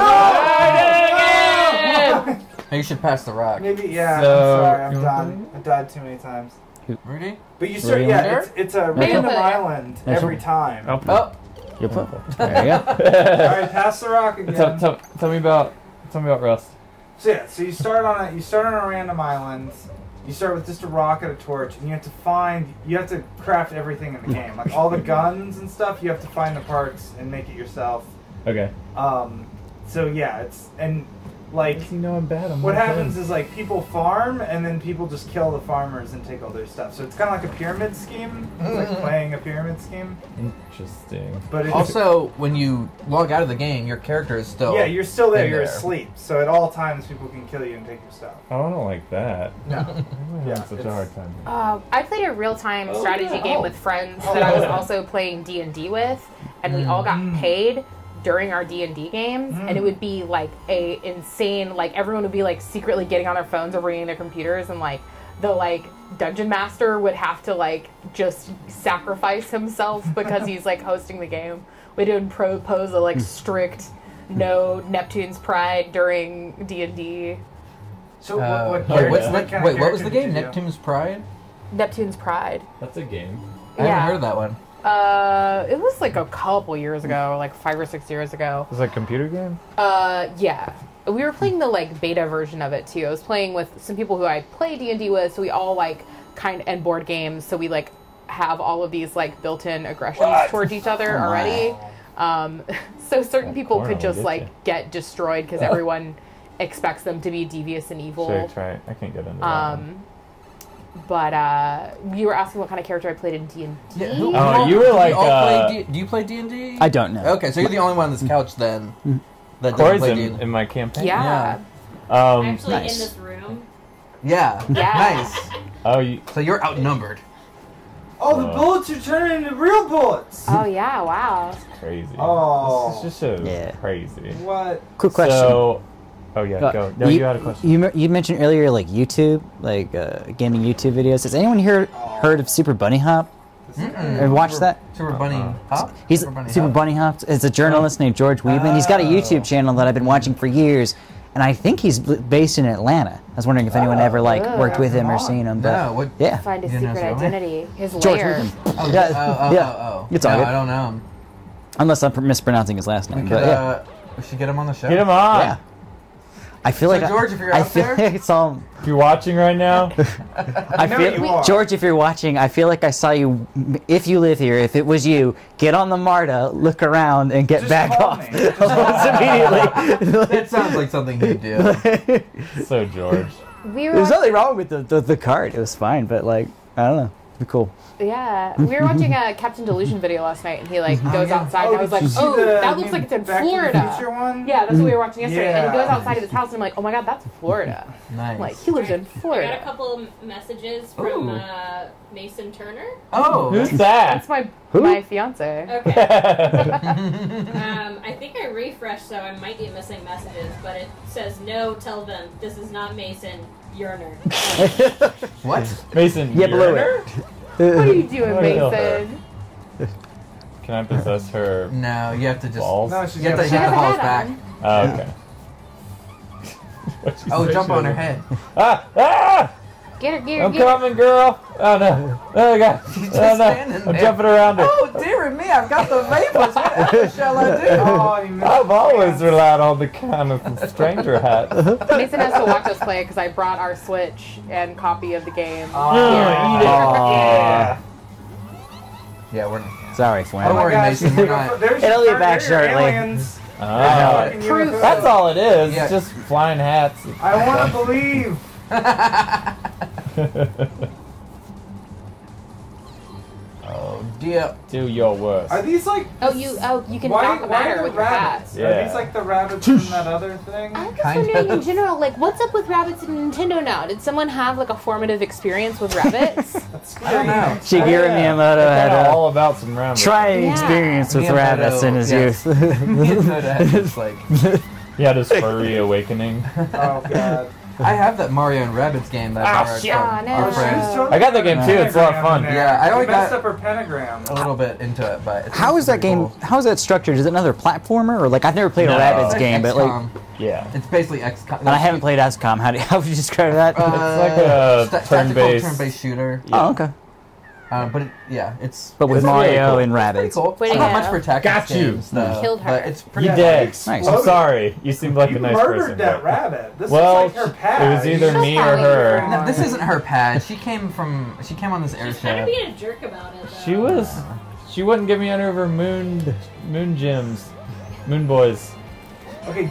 no! Hey, you should pass the rock. Maybe yeah. So, I'm sorry, I'm you done. I've died too many times. Ready? But you start. Really Yeah, there? it's a Maybe random put it. island There's every one. time. Oh. Oh, You're purple. There you go. All right, pass the rock again. Tell me about Rust. So yeah, so you start on a random island. You start with just a rock and a torch, and you have to craft everything in the game, like all the guns and stuff. You have to find the parts and make it yourself. Okay. So yeah, like You know I'm bad. I'm what not happens good. is like people farm, and then people just kill the farmers and take all their stuff. So it's kind of like a pyramid scheme. It's like playing a pyramid scheme. Interesting. But it's, also, when you log out of the game, your character is still. yeah, you're still there. in You're there. asleep. So at all times, people can kill you and take your stuff. Oh, I don't like that. No. I'm Yeah, having such a it's- hard time. I played a real-time Oh, strategy yeah. game Oh. with friends that I was also playing D&D with, and we all got paid during our D&D games, and it would be like a insane, like everyone would be like secretly getting on their phones or bringing their computers, and like the like dungeon master would have to like just sacrifice himself because he's like hosting the game. We didn't propose a like strict no Neptune's Pride during D&D. So Wait, what what was kind of the character game? did you do? Neptune's Pride? Neptune's Pride. That's a game. I haven't heard of that one. It was like a couple years ago, like 5 or 6 years ago. It's like a computer game? Yeah. We were playing the like beta version of it too. I was playing with some people who I play D&D with, so we all like and board games, so we like have all of these like built-in aggressions towards each other already. So certain people porno could just will get like you. get destroyed because everyone expects them to be devious and evil. Sure, try it. I can't get into that one. But you were asking what kind of character I played in D&D? Yeah, Oh, you were like, do you play D&D? I don't know. Okay, so you're the only one on this couch then that doesn't Corey's play in D&D. my campaign. Yeah. Actually, Nice. in this room. Yeah. Yeah. Nice. Oh, you. So you're outnumbered. Oh, the bullets are turning into real bullets. Oh yeah, wow. Crazy. Oh. This is just Yeah. crazy. What? Quick question. So, oh yeah, go. No, you had a question. You mentioned earlier like YouTube, like gaming YouTube videos. Has anyone here heard of Super Bunny Hop? Mm-mm. Or watched that? Super Bunny Hop? He's Super Bunny Super Hop? Bunny Hop. It's a journalist named George Weidman. He's got a YouTube channel that I've been watching for years, and I think he's based in Atlanta. I was wondering if anyone ever like worked with him or seen him. But No, what? yeah, Find his You know secret his real name? identity, his George lair. Weidman. Oh, Yeah, yeah. oh. It's all no, good. I don't know him. Unless I'm mispronouncing his last We name. could, But yeah, we should get him on the show. Get him on. yeah. I feel So, like George, if you're I out feel there- like I saw him. If you're watching right now, I know feel, you are. George, if you're watching, I feel like I saw you. If you live here, if it was you, get on the MARTA, look around, and get Just back call off me. almost immediately. That sounds like something he'd do. so George. We were There's watching, nothing wrong with the card. It was fine, but like I don't know, it'd be cool. yeah, we were watching a Captain Delusion video last night, and he like goes yeah. outside, and I was did like, you see oh, the that looks new like it's in Back to the Florida. Future one? Yeah, that's what we were watching yesterday. And he Yeah. goes outside of his house, and I'm like, oh my god, that's Florida. Nice. Like he lives in I got a Florida. couple of messages from Ooh. Mason Turner. Oh, Who's that? That's Who? my fiance. Okay. I think I refreshed, so I might be missing messages, but it says, no, tell them, this is not Mason, Yerner. what? Mason. Yeah, blew Yerner? What are you doing, What are Mason? Can I possess her No, you have to just. balls? No, she's You have to got hit the has a balls hat back. on. Oh, okay. What'd she Oh, say? jump She on her was- head. Ah! Ah! Get her, get her, I'm get her. coming, girl. Oh no! Oh god! She's Oh just no! standing I'm there. jumping around her. Oh, dear me, I've got the vapors. What else shall I do? Oh, you missed I've the always chance. relied on the kind of stranger hat. Mason has to watch us play because I brought our Switch and copy of the game. Oh, eat it. Yeah. Yeah, we're. Sorry, Don't Flan. worry, gosh, Mason, we're not- there's It'll your be back there are shortly. aliens. Ah, Fucking Proof. UFOs. that's all it is. Yeah. Just flying hats. I want to believe. Oh dear. Do your worst. Are these like? Oh, you can Why, knock them why out are with there your hat. rabbits? Yeah. Are these like the rabbits from that other thing? I'm just Kind wondering in of. general, like, what's up with rabbits in Nintendo now? Did someone have like a formative experience with rabbits? That's I don't know. Shigeru Miyamoto They're had kinda a all about some rabbits. trying Yeah. experience with Miyamoto, rabbits in his yes. youth. Miyamoto had this, like, He had his furry awakening. Oh god. I have that Mario and Rabbids game that I borrowed shit. from Oh, no. our She's friends. totally I got the put a game, too. It's a lot of pentagram fun. in there. Yeah, I only She messed got- up her pentagram. A little bit into it, but it's How is that pretty game? cool. How is that structured? Is it another platformer or like I've never played a No. Rabbids It's like game, but like, XCOM. Yeah. It's basically XCOM. and I haven't played XCOM. How would you describe that? like a tactical turn-based- turn-based shooter. Oh, okay. But it's But with It's Mario really cool. and pretty Rabbids. cool. Wait, I'm not yeah. much for tactics Got you. games, though. Killed her. But it's pretty. You Yeah, did. nice. I'm Exploded. sorry. You seemed like You a nice murdered person. that but- rabbit. This Well, was like her pad. it was either She's me or probably her. wrong. No, this isn't her pad. She came on this She's kind of airship. being a jerk about it, though. She was. She wouldn't give me any of her moon gems. Moon boys. Okay,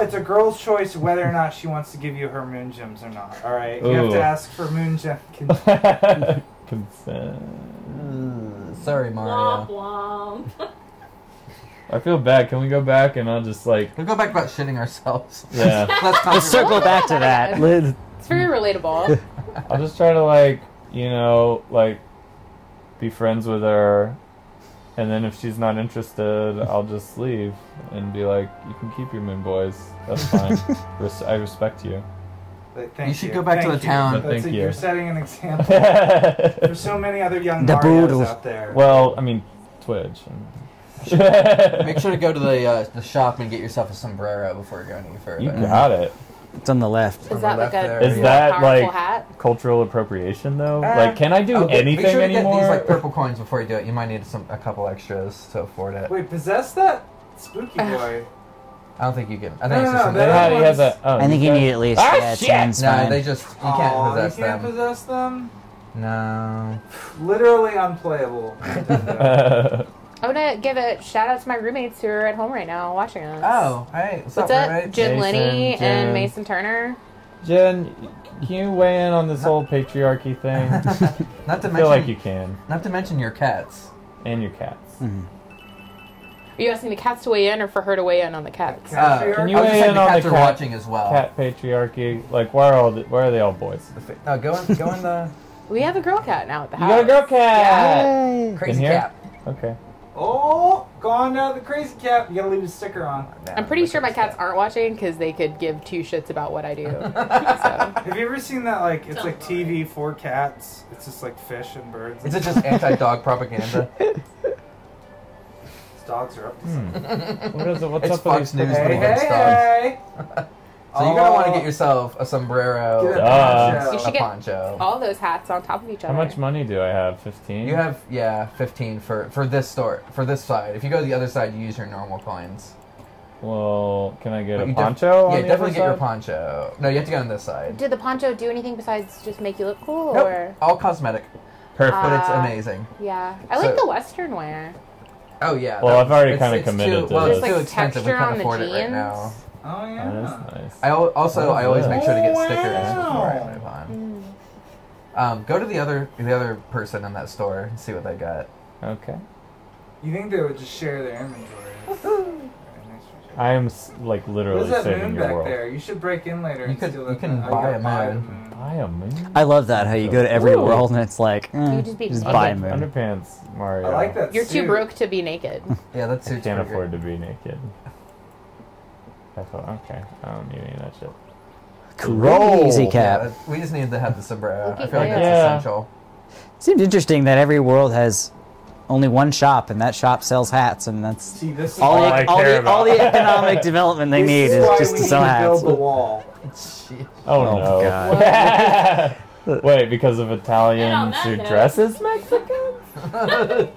it's a girl's choice whether or not she wants to give you her moon gems or not. All right, you have Ooh. to ask for moon gem. Consent. Sorry, Womp Mario. womp. I feel bad. Can we go back and I'll just like. We'll go back about shitting ourselves. Yeah. That's Let's controversial. circle back to that. It's very relatable. I'll just try to like, you know, like be friends with her, and then if she's not interested, I'll just leave and be like, you can keep your moon boys. That's fine. I respect you. Thank You should go back to Thank the you. town. That's Thank you. You're setting an example well, for so many other young The Marios Boodles. out there. I mean, Twitch. Make sure to go to the shop and get yourself a sombrero before you go any further. You got it. It's on the left. Is that like there, a Is yeah. that powerful like hat? cultural appropriation though? Like, can I do Oh, anything make sure to anymore? Get these like purple coins before you do it. You might need a couple extras to afford it. Wait, possess that spooky boy. I don't think you can. I No, think no, it's just no, Then how do you have one's- that? Oh, I think you can- need at least Ah, that shit! seems no. fine. They just you Aw, can't possess you can't them. possess them? No. Literally unplayable. I'm gonna give a shout out to my roommates who are at home right now watching us. Oh, hey, what's What's up, up, roommate? Jen Jason, Linney Jen. and Mason Turner? Jen, can you weigh in on this whole patriarchy thing? Not to I feel like you mention, can. not to mention your cats. And your cats. Mhm. Are you asking the cats to weigh in or for her to weigh in on the cats? Can you I was just weigh saying in the on cats the are watching as well. cat patriarchy? Like, why are they all boys? Go in the We have a girl cat now at the You house. got a girl cat. Yay. crazy here? cat. Okay. Oh, gone down the crazy cat. You gotta leave a sticker on. I'm pretty sure my cats aren't watching because they could give two shits about what I do. So. Have you ever seen that, like, it's like TV for cats? It's just like fish and birds. Is it just anti-dog propaganda? Dogs are up to something. What's It's up Fox with these News. Hey, Hey, hey, hey! So you're gonna want to get yourself a sombrero, Get a poncho. You a should get poncho. all those hats on top of each How other. much money do I have? 15? You have 15 for this store for this side. If you go to the other side, you use your normal coins. Well, can I get But a you poncho? Yeah, on the definitely other get your side? poncho. No, you have to go on this side. Did the poncho do anything besides just make you look cool? Nope, Or all cosmetic, Perfect. but it's Ah. amazing. yeah, I like So- the Western wear. Oh yeah. Well, I've already it's- kinda it's committed too, to well, this. it's too Like expensive. We texture can't on the afford it right jeans. now. Oh, Oh, yeah. that's nice. I always make sure to get Oh, stickers wow. before I move on. Go to the other person in that store and see what they got. Okay. You think they would just share their inventory? I am like What literally is that saving moon your back world. there? You should break in later. You and could- steal you that can moon. buy you a gotta buy moon. Buy a moon? I love that, how you go to every Ooh. world and it's like, You just be just naked. buy a moon. Underpants, Mario. I like that. You're too suit. broke to be naked. Yeah, that I suits can't pretty afford good. to be naked. I thought, okay, I don't need any of that shit. Crazy Yeah, cat. we just need to have the sombrero. Look I at feel like that. that's Yeah. essential. Seems interesting that every world has only one shop, and that shop sells hats, and that's See, this is All why I care all the about. economic development they this need is is why just we to need sell to hats. build the wall. Oh, Oh, no. God. Wait, because of And on Italians that who note- dress as Mexicans?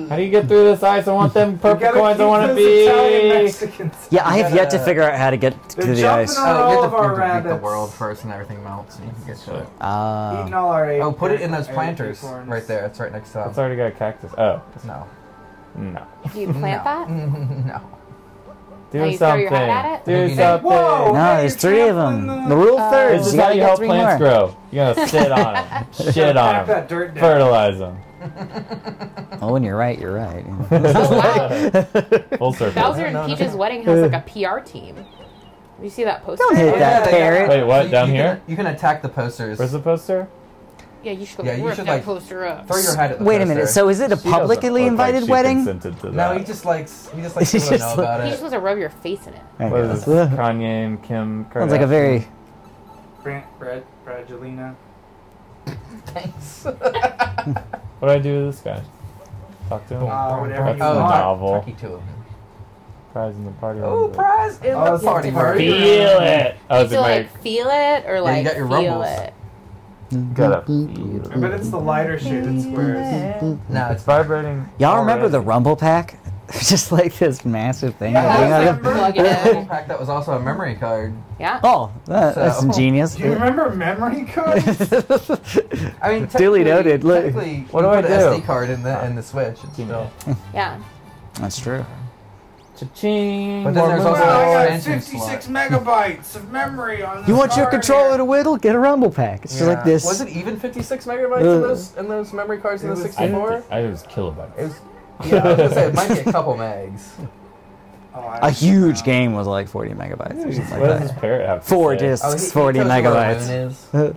How do you get through this ice? I want them We purple gotta coins. I keep want to those Italian be. Mexicans. Yeah, I have yet to gotta- figure out how to get to They're the jumping ice. on- Oh, all you of our have to beat the rabbits. world first and everything melts and you can get to it. Eating Ah. all our Oh, put it in those our planters acorns. right there. It's right next to It's them. already got a cactus. Oh, No. no. Do you plant that? No. Do Oh, you throw something. your hat at it? Do Hey, something. whoa! No, Hey, there's you're 3 of trampling them. The rule of thirds. This is You how gotta you get help 3 plants more. grow. You gotta sit on them, shit Pack on them, that dirt down. fertilize them. Oh, when you're right, you're right. Oh, wow. Full circle. Bowser No, and no, Peach's no. wedding has like a PR team. You see that poster? Don't hit Oh, that they parrot. Wait, what? you- Down you here? Can, you can attack the posters. Where's the poster? Yeah, you should Yeah, you rip should, that like, poster up. Throw your hat at the Wait a poster. minute. So is it a She doesn't publicly look like invited she wedding? consented to No, that. he just likes He people to know just about He just it. wants to rub your face in it. I What is guess. this? Kanye and Kim Kardashian. Sounds like a very. Bradgelina. Thanks. What do I do with this guy? Talk to him? Whatever That's you the want. novel. Talkie to him. Prize in the party. Oh, room. prize in Oh, the it's party a room. party. Feel it! Oh, You it's feel a like feel it or like you got your feel rumbles. it. gotta feel I bet it's the lighter shaded squares. No, It's it's vibrating. Y'all remember the already. Rumble Pack? Just like this massive thing. Yeah, going I on. remember. Plug it a in. pack that was also a memory card. Yeah. Oh, that's So- ingenious. Do you remember memory cards? I mean, Duly technically- noted. Look. Technically, What you do I put do? an SD card in the Switch. It's still, Yeah. That's true. Cha-ching. But then more there's moves. also Well, I got expansion 56 megabytes of memory on this You want your card controller here. to whittle? Get a Rumble Pack. It's just like this. Was it even 56 megabytes in those memory cards in It the was- 64? I was kilobytes. It was, yeah, I was gonna say it might be a couple megs. Oh, I A don't huge know. game was like 40 megabytes or something What like does this that. parrot have to 4 say? discs, 40 tells you where the megabytes. moon is.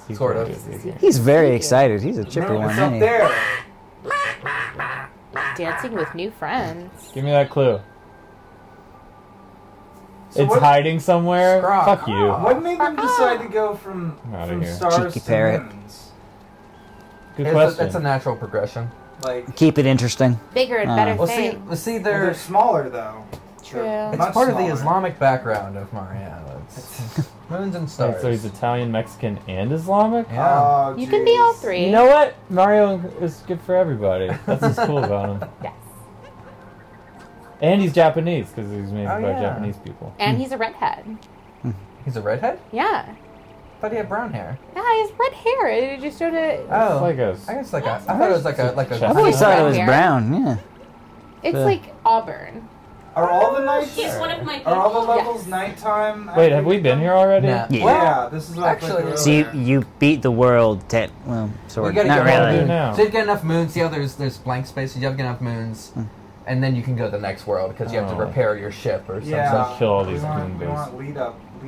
He's Sort gonna of. do this. He's very excited. He's a chipper No, one, it's up isn't he? there. Dancing with new friends. Give me that clue. So It's what- hiding somewhere? Scrock. Fuck you. What made them decide to go from Outta here. stars Cheeky to parrot. moons? Good It's question. a natural progression. Like, Keep it interesting. Bigger and better Well, things. see, they're they're smaller though. True. They're it's much part of the smaller. Islamic background of Mario. It's moons and Wait, stars. so he's Italian, Mexican, and Islamic? Yeah. Oh, You can be all jeez. three. You know what? Mario is good for everybody. That's what's cool about him. Yes. And he's Japanese because he's made Oh, by yeah. Japanese people. And he's a redhead. He's a redhead? Yeah. Thought he had brown hair. Yeah, he has red hair. It just showed it. Oh, Like a- I guess I thought it was like a I've I've always thought it was Hair? brown, yeah. It's Yeah. like auburn. Are all the nights? He's one of my Are all the people. levels Yes. nighttime? Wait, have we been here already? Nah. Yeah. Well, Yeah, this is what actually- I played So you, earlier. you beat the world, well, we sort of. gotta Not get more really. moons. now. So you get enough moons. See how there's blank spaces. You have to get enough moons and then you can go to the next world because you have to repair your ship or something. Yeah. So kill all these we moon want lead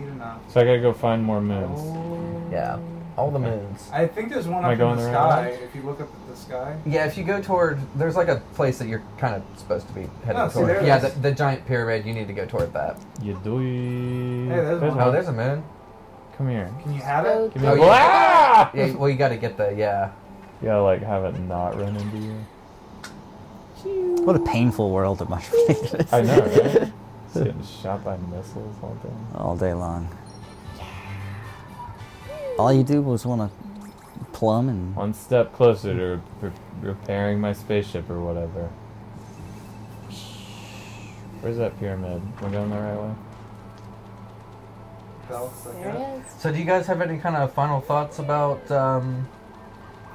enough. So I gotta go find more moons. Yeah, all the moons. I think there's one Am I up in going the the sky. right way? If you look up at the sky. Yeah, if you go toward, there's like a place that you're kind of supposed to be heading Oh, see, toward. there it Yeah, is. the giant pyramid. You need to go toward that. You do. Hey, there's one. Oh, there's a moon. Come here. Can you have it? Give me Oh, a yeah. ah! Yeah, well, you got to get the You gotta like have it not run into you. What a painful world it must be. I know, right? Just getting shot by missiles all day. All day long. All you do was want to plumb and... One step closer to repairing my spaceship or whatever. Where's that pyramid? Am I going the right way? That looks like There it. it is. So, do you guys have any kind of final thoughts about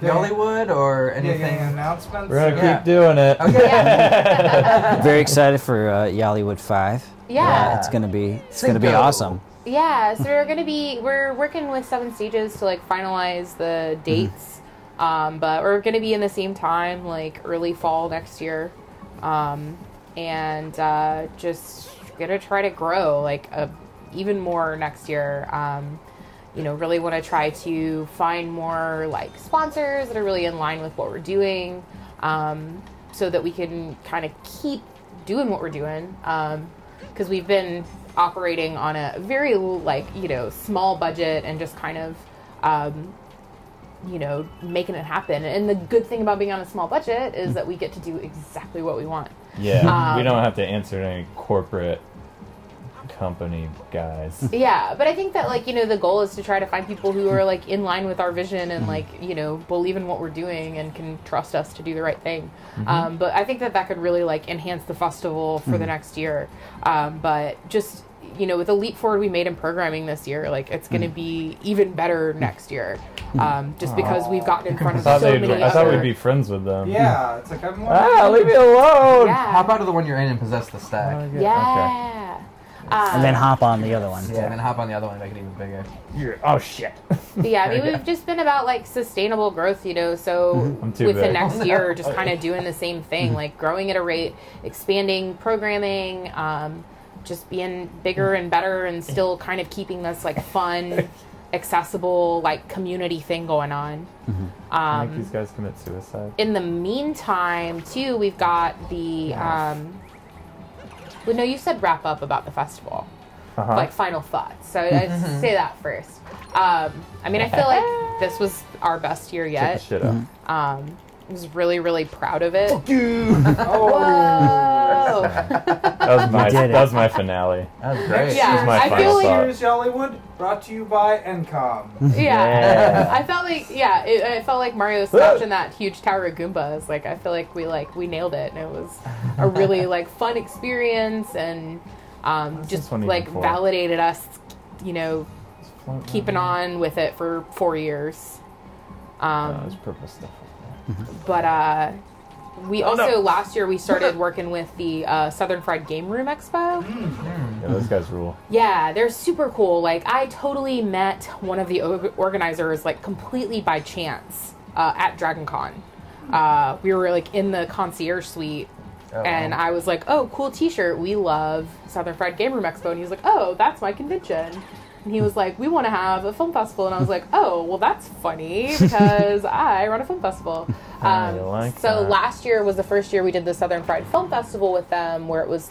Hollywood or Yeah, getting anything? announcements. We're gonna Yeah. keep doing it. Okay. Very excited for Yollywood 5. Yeah. It's gonna be Cinco. awesome. Yeah, so we're working with 7 Stages to like finalize the dates, but we're gonna be in the same time, like early fall next year, and just gonna try to grow like even more next year. Really want to try to find more like sponsors that are really in line with what we're doing, so that we can kind of keep doing what we're doing, because we've been operating on a very small budget and just kind of making it happen. And the good thing about being on a small budget is that we get to do exactly what we want. Yeah, we don't have to answer to any corporate company guys. Yeah, but I think that the goal is to try to find people who are like in line with our vision and believe in what we're doing and can trust us to do the right thing. But I think that could really enhance the festival for the next year. But just with the leap forward we made in programming this year, it's going to be even better next year. Just because we've gotten in front of so many. I thought other- we'd be friends with them. Yeah, it's like I'm Leave me alone. Yeah. Hop out of the one you're in and possess the stack. Okay. Yeah. And then hop on the other one. Yeah, and then hop on the other one and make it even bigger. Oh shit. But yeah, I mean, we've just been about sustainable growth, so I'm too with the big. next year, just kind of doing the same thing, growing at a rate, expanding programming, just being bigger and better, and still kind of keeping this fun, accessible community thing going on. Make these guys commit suicide. In the meantime, too, we've got the. Well, no, you said wrap up about the festival. Final thoughts. So I'd say that first. I mean, I feel like this was our best year Check yet. the shit up. I was really, really proud of it. Oh. Whoa! That was my finale. That was great. Yeah, This is my I final feel like thought. Here's Hollywood, brought to you by Encom. yeah. I felt like I felt like Mario smashing that huge tower of Goombas. I feel like we nailed it, and it was a really fun experience, and just one even for? validated us, keeping on with it for 4 years. There's purple stuff. But we also last year we started working with the Southern Fried Game Room Expo. Yeah, those guys rule. Yeah, they're super cool. I totally met one of the organizers completely by chance at DragonCon. We were in the concierge suite, and I was like, "Oh, cool T-shirt. We love Southern Fried Game Room Expo." And he was like, "Oh, that's my convention." And he was like, "We want to have a film festival." And I was like, "Oh, well, that's funny because I run a film festival." So last year was the first year we did the Southern Fried Film Festival with them, where it was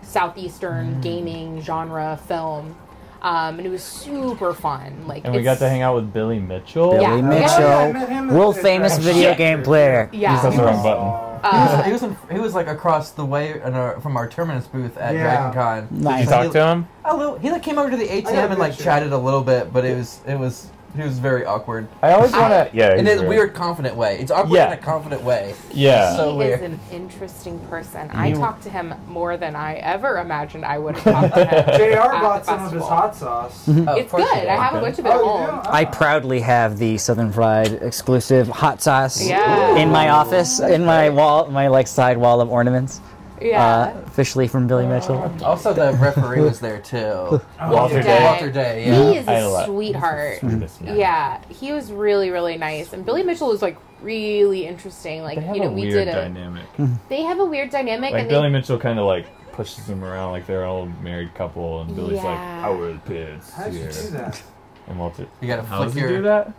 Southeastern gaming genre film. And it was super fun. And we got to hang out with Billy Mitchell. Yeah. Billy Yeah, Mitchell, I met him at world the famous Dragon video Con. game player. Yeah. That's the wrong button. He was across the way from our Terminus booth at Yeah. DragonCon. Did you Nice. talk to him? He came over to the I got ATM a and picture. chatted a little bit, but he was very awkward. I always want to. Yeah, In he's a weird, confident way. It's awkward Yeah. in a confident way. Yeah. So he weird. is an interesting person. I talked to him more than I ever imagined I would have talked to him. JR at bought the some of his festival. hot sauce. Oh, of It's course good. he did. I have a bunch of it at Oh, home. you do? I proudly have the Southern Fried exclusive hot sauce Yeah. in my office, in my wall, my side wall of ornaments. Yeah. Officially from Billy Mitchell. Also, the referee was there too. Walter Day. Walter Day. Yeah. He is I a love- sweetheart. Sweetest man. Yeah, he was really, really nice. And Billy Mitchell was really interesting. Like, They have you know, a we weird did a. dynamic. They have a weird dynamic, Like and Billy Mitchell kind of like pushes them around like they're an old married couple, and Billy's like, Yeah. "How are the kids?" How did you do that? And Walter, You gotta how flick does he your. do that?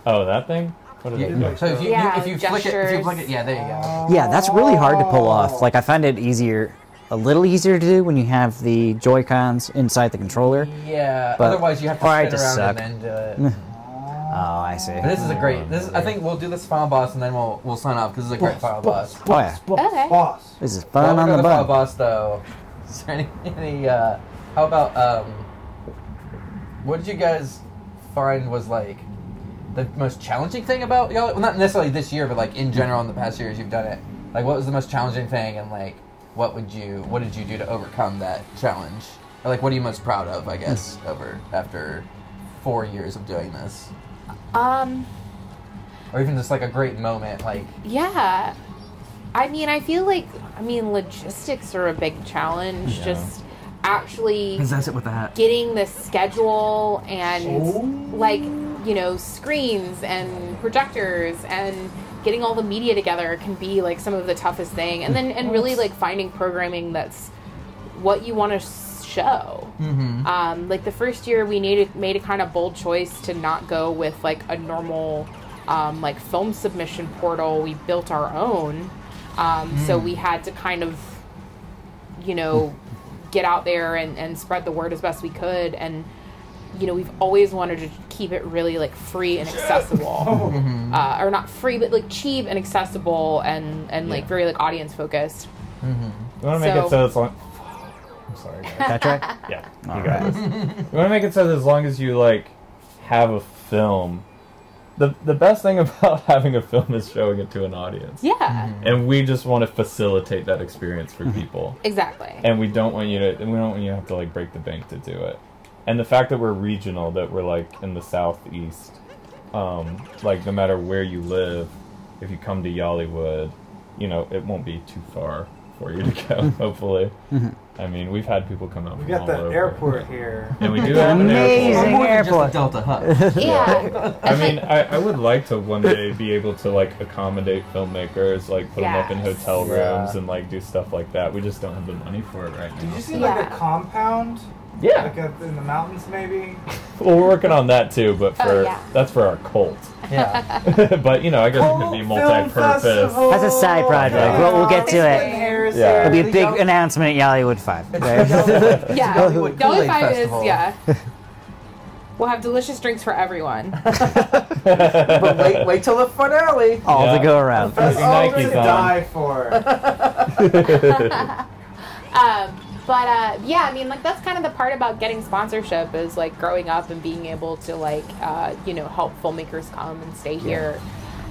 Oh, that thing. What does Yeah, it do? so if you, Yeah, if you flick it, gestures. yeah, there you go. Yeah, that's really hard to pull off. Like, I find it a little easier to do when you have the Joy-Cons inside the controller. Yeah, But- otherwise you have to or I spin just around suck. and then do it. Oh, I see. But this is a great. I think we'll do this final boss and then we'll sign off because this is a great final boss. Oh, yeah. Okay. Boss. This is Well, fun we're on gonna the go final bun. boss though. Is there any how about what did you guys find was like the most challenging thing about y'all? Well, not necessarily this year, but like in general in the past years you've done it. Like, what was the most challenging thing, and like what did you do to overcome that challenge? Or like, what are you most proud of? I guess after 4 years of doing this, or even just like a great moment, like Yeah. I mean, I feel like, logistics are a big challenge. Yeah. Just actually possess it with that. getting the schedule and, like, you know, screens and projectors and getting all the media together can be, like, some of the toughest thing. And then, and really, like, finding programming that's what you want to show. Mm-hmm. Like, the first year we made a kind of bold choice to not go with, like, a normal, like, film submission portal. We built our own. So we had to kind of, you know, get out there and spread the word as best we could. And, you know, we've always wanted to keep it really, like, free and accessible. Or not free, but, like, cheap and accessible and like, very, like, audience focused. You want to make it so it's long. I'm sorry, guys. That track? Yeah, All you got this. You want to make it so that as long as you like have a film, the best thing about having a film is showing it to an audience. Yeah, And we just want to facilitate that experience for people. exactly. And we don't want you to have to like break the bank to do it. And the fact that we're regional, that we're like in the southeast, like no matter where you live, if you come to Yollywood, you know, it won't be too far for you to go, hopefully. I mean, we've had people come out We from got all the over. airport here. And we do have an Amazing. airport. More than just airport. a Delta hub. Yeah. I mean, I would like to one day be able to like accommodate filmmakers, like put them up in Yes. hotel Yeah. rooms and like do stuff like that. We just don't have the money for it right Did now. you see like Yeah. a compound? Yeah, Like in the mountains, maybe? well, we're working on that too, but for Oh, yeah. that's for our cult. Yeah. But you know, I guess it could be Film multi-purpose. festival. That's a side project. We'll get to it. Harris Yeah. It'll be a The big Yol- announcement at Yollywood 5. It's Right? the Yollywood- Yeah. Yollywood Dolly Kool-Aid 5 Festival. is, yeah. We'll have delicious drinks for everyone. But wait till the finale. All Yeah. to go around. That's Putting all Nikes to on. die for. Yeah, I mean, like, that's kind of the part about getting sponsorship is, like, growing up and being able to, like, you know, help filmmakers come and stay here.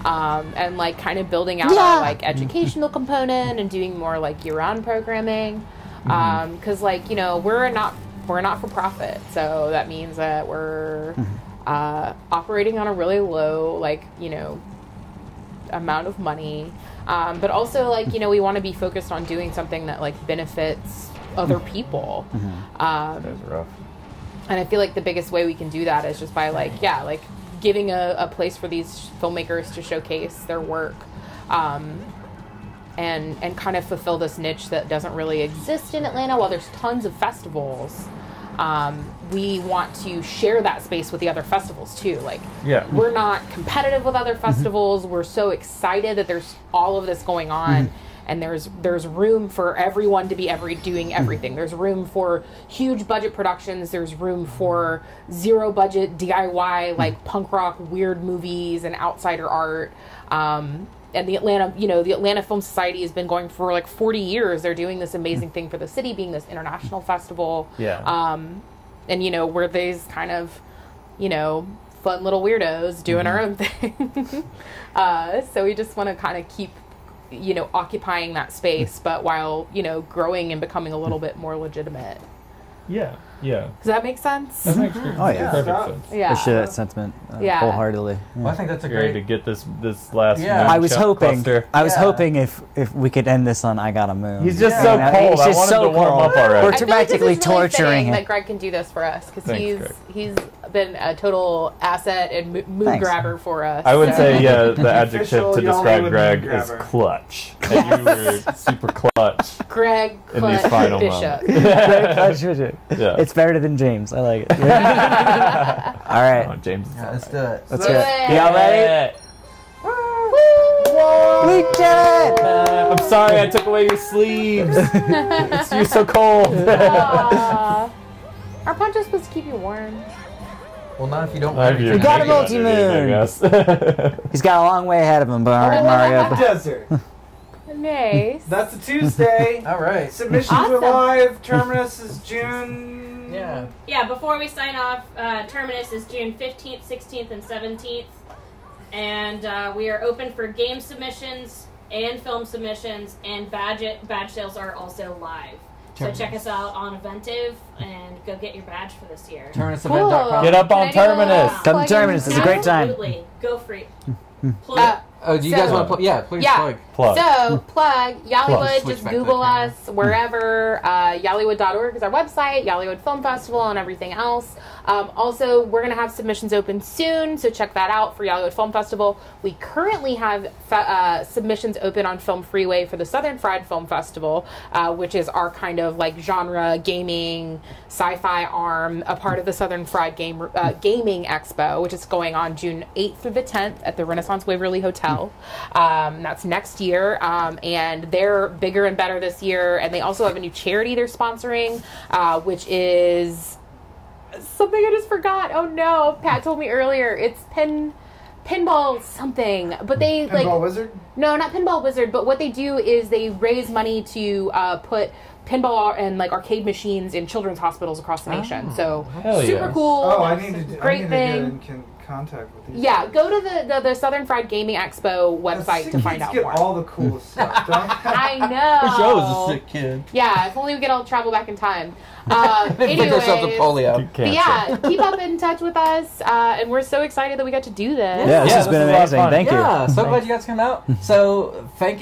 And, like, kind of building out our, like, educational component and doing more, like, year-round programming. Because, like, you know, we're not for profit. So that means that we're operating on a really low, like, you know, amount of money. But also, like, you know, we want to be focused on doing something that, like, benefits other people. That's rough. And I feel like the biggest way we can do that is just by, like, yeah, like, giving a place for these filmmakers to showcase their work. And kind of fulfill this niche that doesn't really exist in Atlanta. While there's tons of festivals, we want to share that space with the other festivals too. Like, Yeah. we're not competitive with other festivals. We're so excited that there's all of this going on, and there's room for everyone to be doing everything. There's room for huge budget productions. There's room for zero budget DIY, like punk rock weird movies and outsider art. And the Atlanta Film Society has been going for like 40 years. They're doing this amazing thing for the city, being this international festival. Yeah. And, you know, we're these kind of, you know, fun little weirdos doing our own thing. So we just want to kind of keep, you know, occupying that space, but while, you know, growing and becoming a little bit more legitimate. Yeah. Yeah. Does that make sense? That makes Oh, yeah. perfect sense. Yeah. I share that sentiment Yeah. wholeheartedly. Well, I think that's a Ready to great. get this last. Yeah. moon I was hoping. cluster. I was Yeah. hoping if we could end this on "I Got a Moon." He's just Yeah. so You know, cold. it's I just wanted so to warm cold. up already. We're I feel like this practically is really torturing fitting him. that Greg can do this for us because Thanks, Greg. he's been a total asset and mood Thanks. grabber for us. I would so. say, yeah, the Official adjective to describe Yoli Greg would is grabber. clutch. And you were super clutch Greg in these Clutch final Bishop. moments. Yeah. Yeah. It's better than James. I like it. All right. Oh, James. is Yeah, let's do alright. it. Let's Do go. it. Y'all ready? We did it! I'm sorry I took away your sleeves. You're so cold. Aw. Our poncho's supposed to keep you warm. Well, not if you don't. I We got a multi-moon. I guess. He's got a long way ahead of him, but all right, The Mario. desert. Nice. That's a Tuesday. All right. Submissions Awesome. are live. Terminus is June. Yeah. Yeah, before we sign off, Terminus is June 15th, 16th, and 17th. And we are open for game submissions and film submissions, and badge sales are also live. So Terminus. check us out on Eventive and go get your badge for this year. TerminusEvent.com. Get up on Can I do a Terminus. Come plug to Terminus. in It's a great time. Absolutely. Go free. Plug. Oh, do you guys So- want to plug? Yeah, please Yeah. plug. Plug. So, plug, Yollywood, Switch just back to Google the camera. us wherever. Yollywood.org is our website, Yollywood Film Festival, and everything else. Also, we're going to have submissions open soon, so check that out for Yollywood Film Festival. We currently have submissions open on Film Freeway for the Southern Fried Film Festival, which is our kind of like genre gaming sci-fi arm, a part of the Southern Fried Gaming Expo, which is going on June 8th through the 10th at the Renaissance Waverly Hotel. That's next year, and they're bigger and better this year. And they also have a new charity they're sponsoring, which is something I just forgot. Oh no, Pat told me earlier. It's pinball something, but they Pinball Wizard. no, not Pinball Wizard, but what they do is they raise money to put pinball and like arcade machines in children's hospitals across the nation. So Hell super yeah. cool. Oh, I need to. Great I need thing. to get in contact with these. Yeah, guys. go to the Southern Fried Gaming Expo website to find out Get more. all the cool stuff. Don't. I know. Joe is a sick kid. Yeah, if only we could all travel back in time. Pick yourself to Anyways, polio. but yeah, keep up in touch with us, and we're so excited that we got to do this. Yeah, this Yeah, has this been is a lot of amazing. fun. Thank you. Yeah, so glad you guys came out. So thank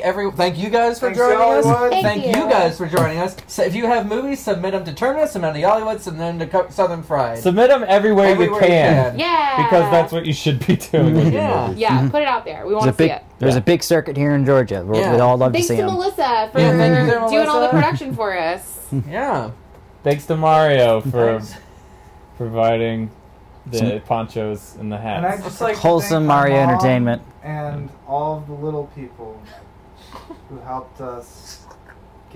you guys for Thanks, joining us. Yollywood. Thank Thank you. you guys for joining us. So if you have movies, submit them to Terminus, submit them to Yollywood, submit them to Southern Fried. Submit them everywhere you can. Yeah. Because that's what you should be doing with your Yeah. movies. Yeah, put it out there. We want There's to a see big, it. there's a big circuit here in Georgia. We'd Yeah. all love Thanks to to see them. Melissa for Yeah, thank you there, doing all the Melissa. production for us. Yeah. Thanks to Mario for Thanks. providing the ponchos and the And I hats. just like to Wholesome thank my Mario mom entertainment. and all of the little people who helped us.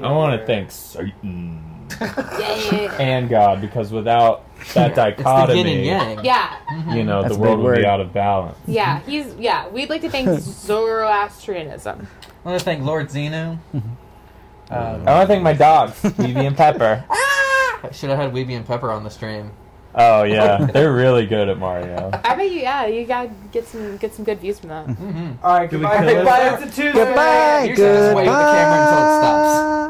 I want to there. thank Satan Yeah. and God, because without that It's the yin and dichotomy, yang. Yeah. you know, That's the a world big would be word. out of balance. Yeah. We'd like to thank Zoroastrianism. I want to thank Lord Zeno. I want to thank my dogs, Weeby and Pepper. I should have had Weeby and Pepper on the stream. Oh yeah, they're really good at Mario. I bet you gotta get some good views from that. Mm-hmm. All right, Do we goodbye. kill Goodbye. this? It's a Tuesday. Goodbye. You should just wave at the camera until it stops.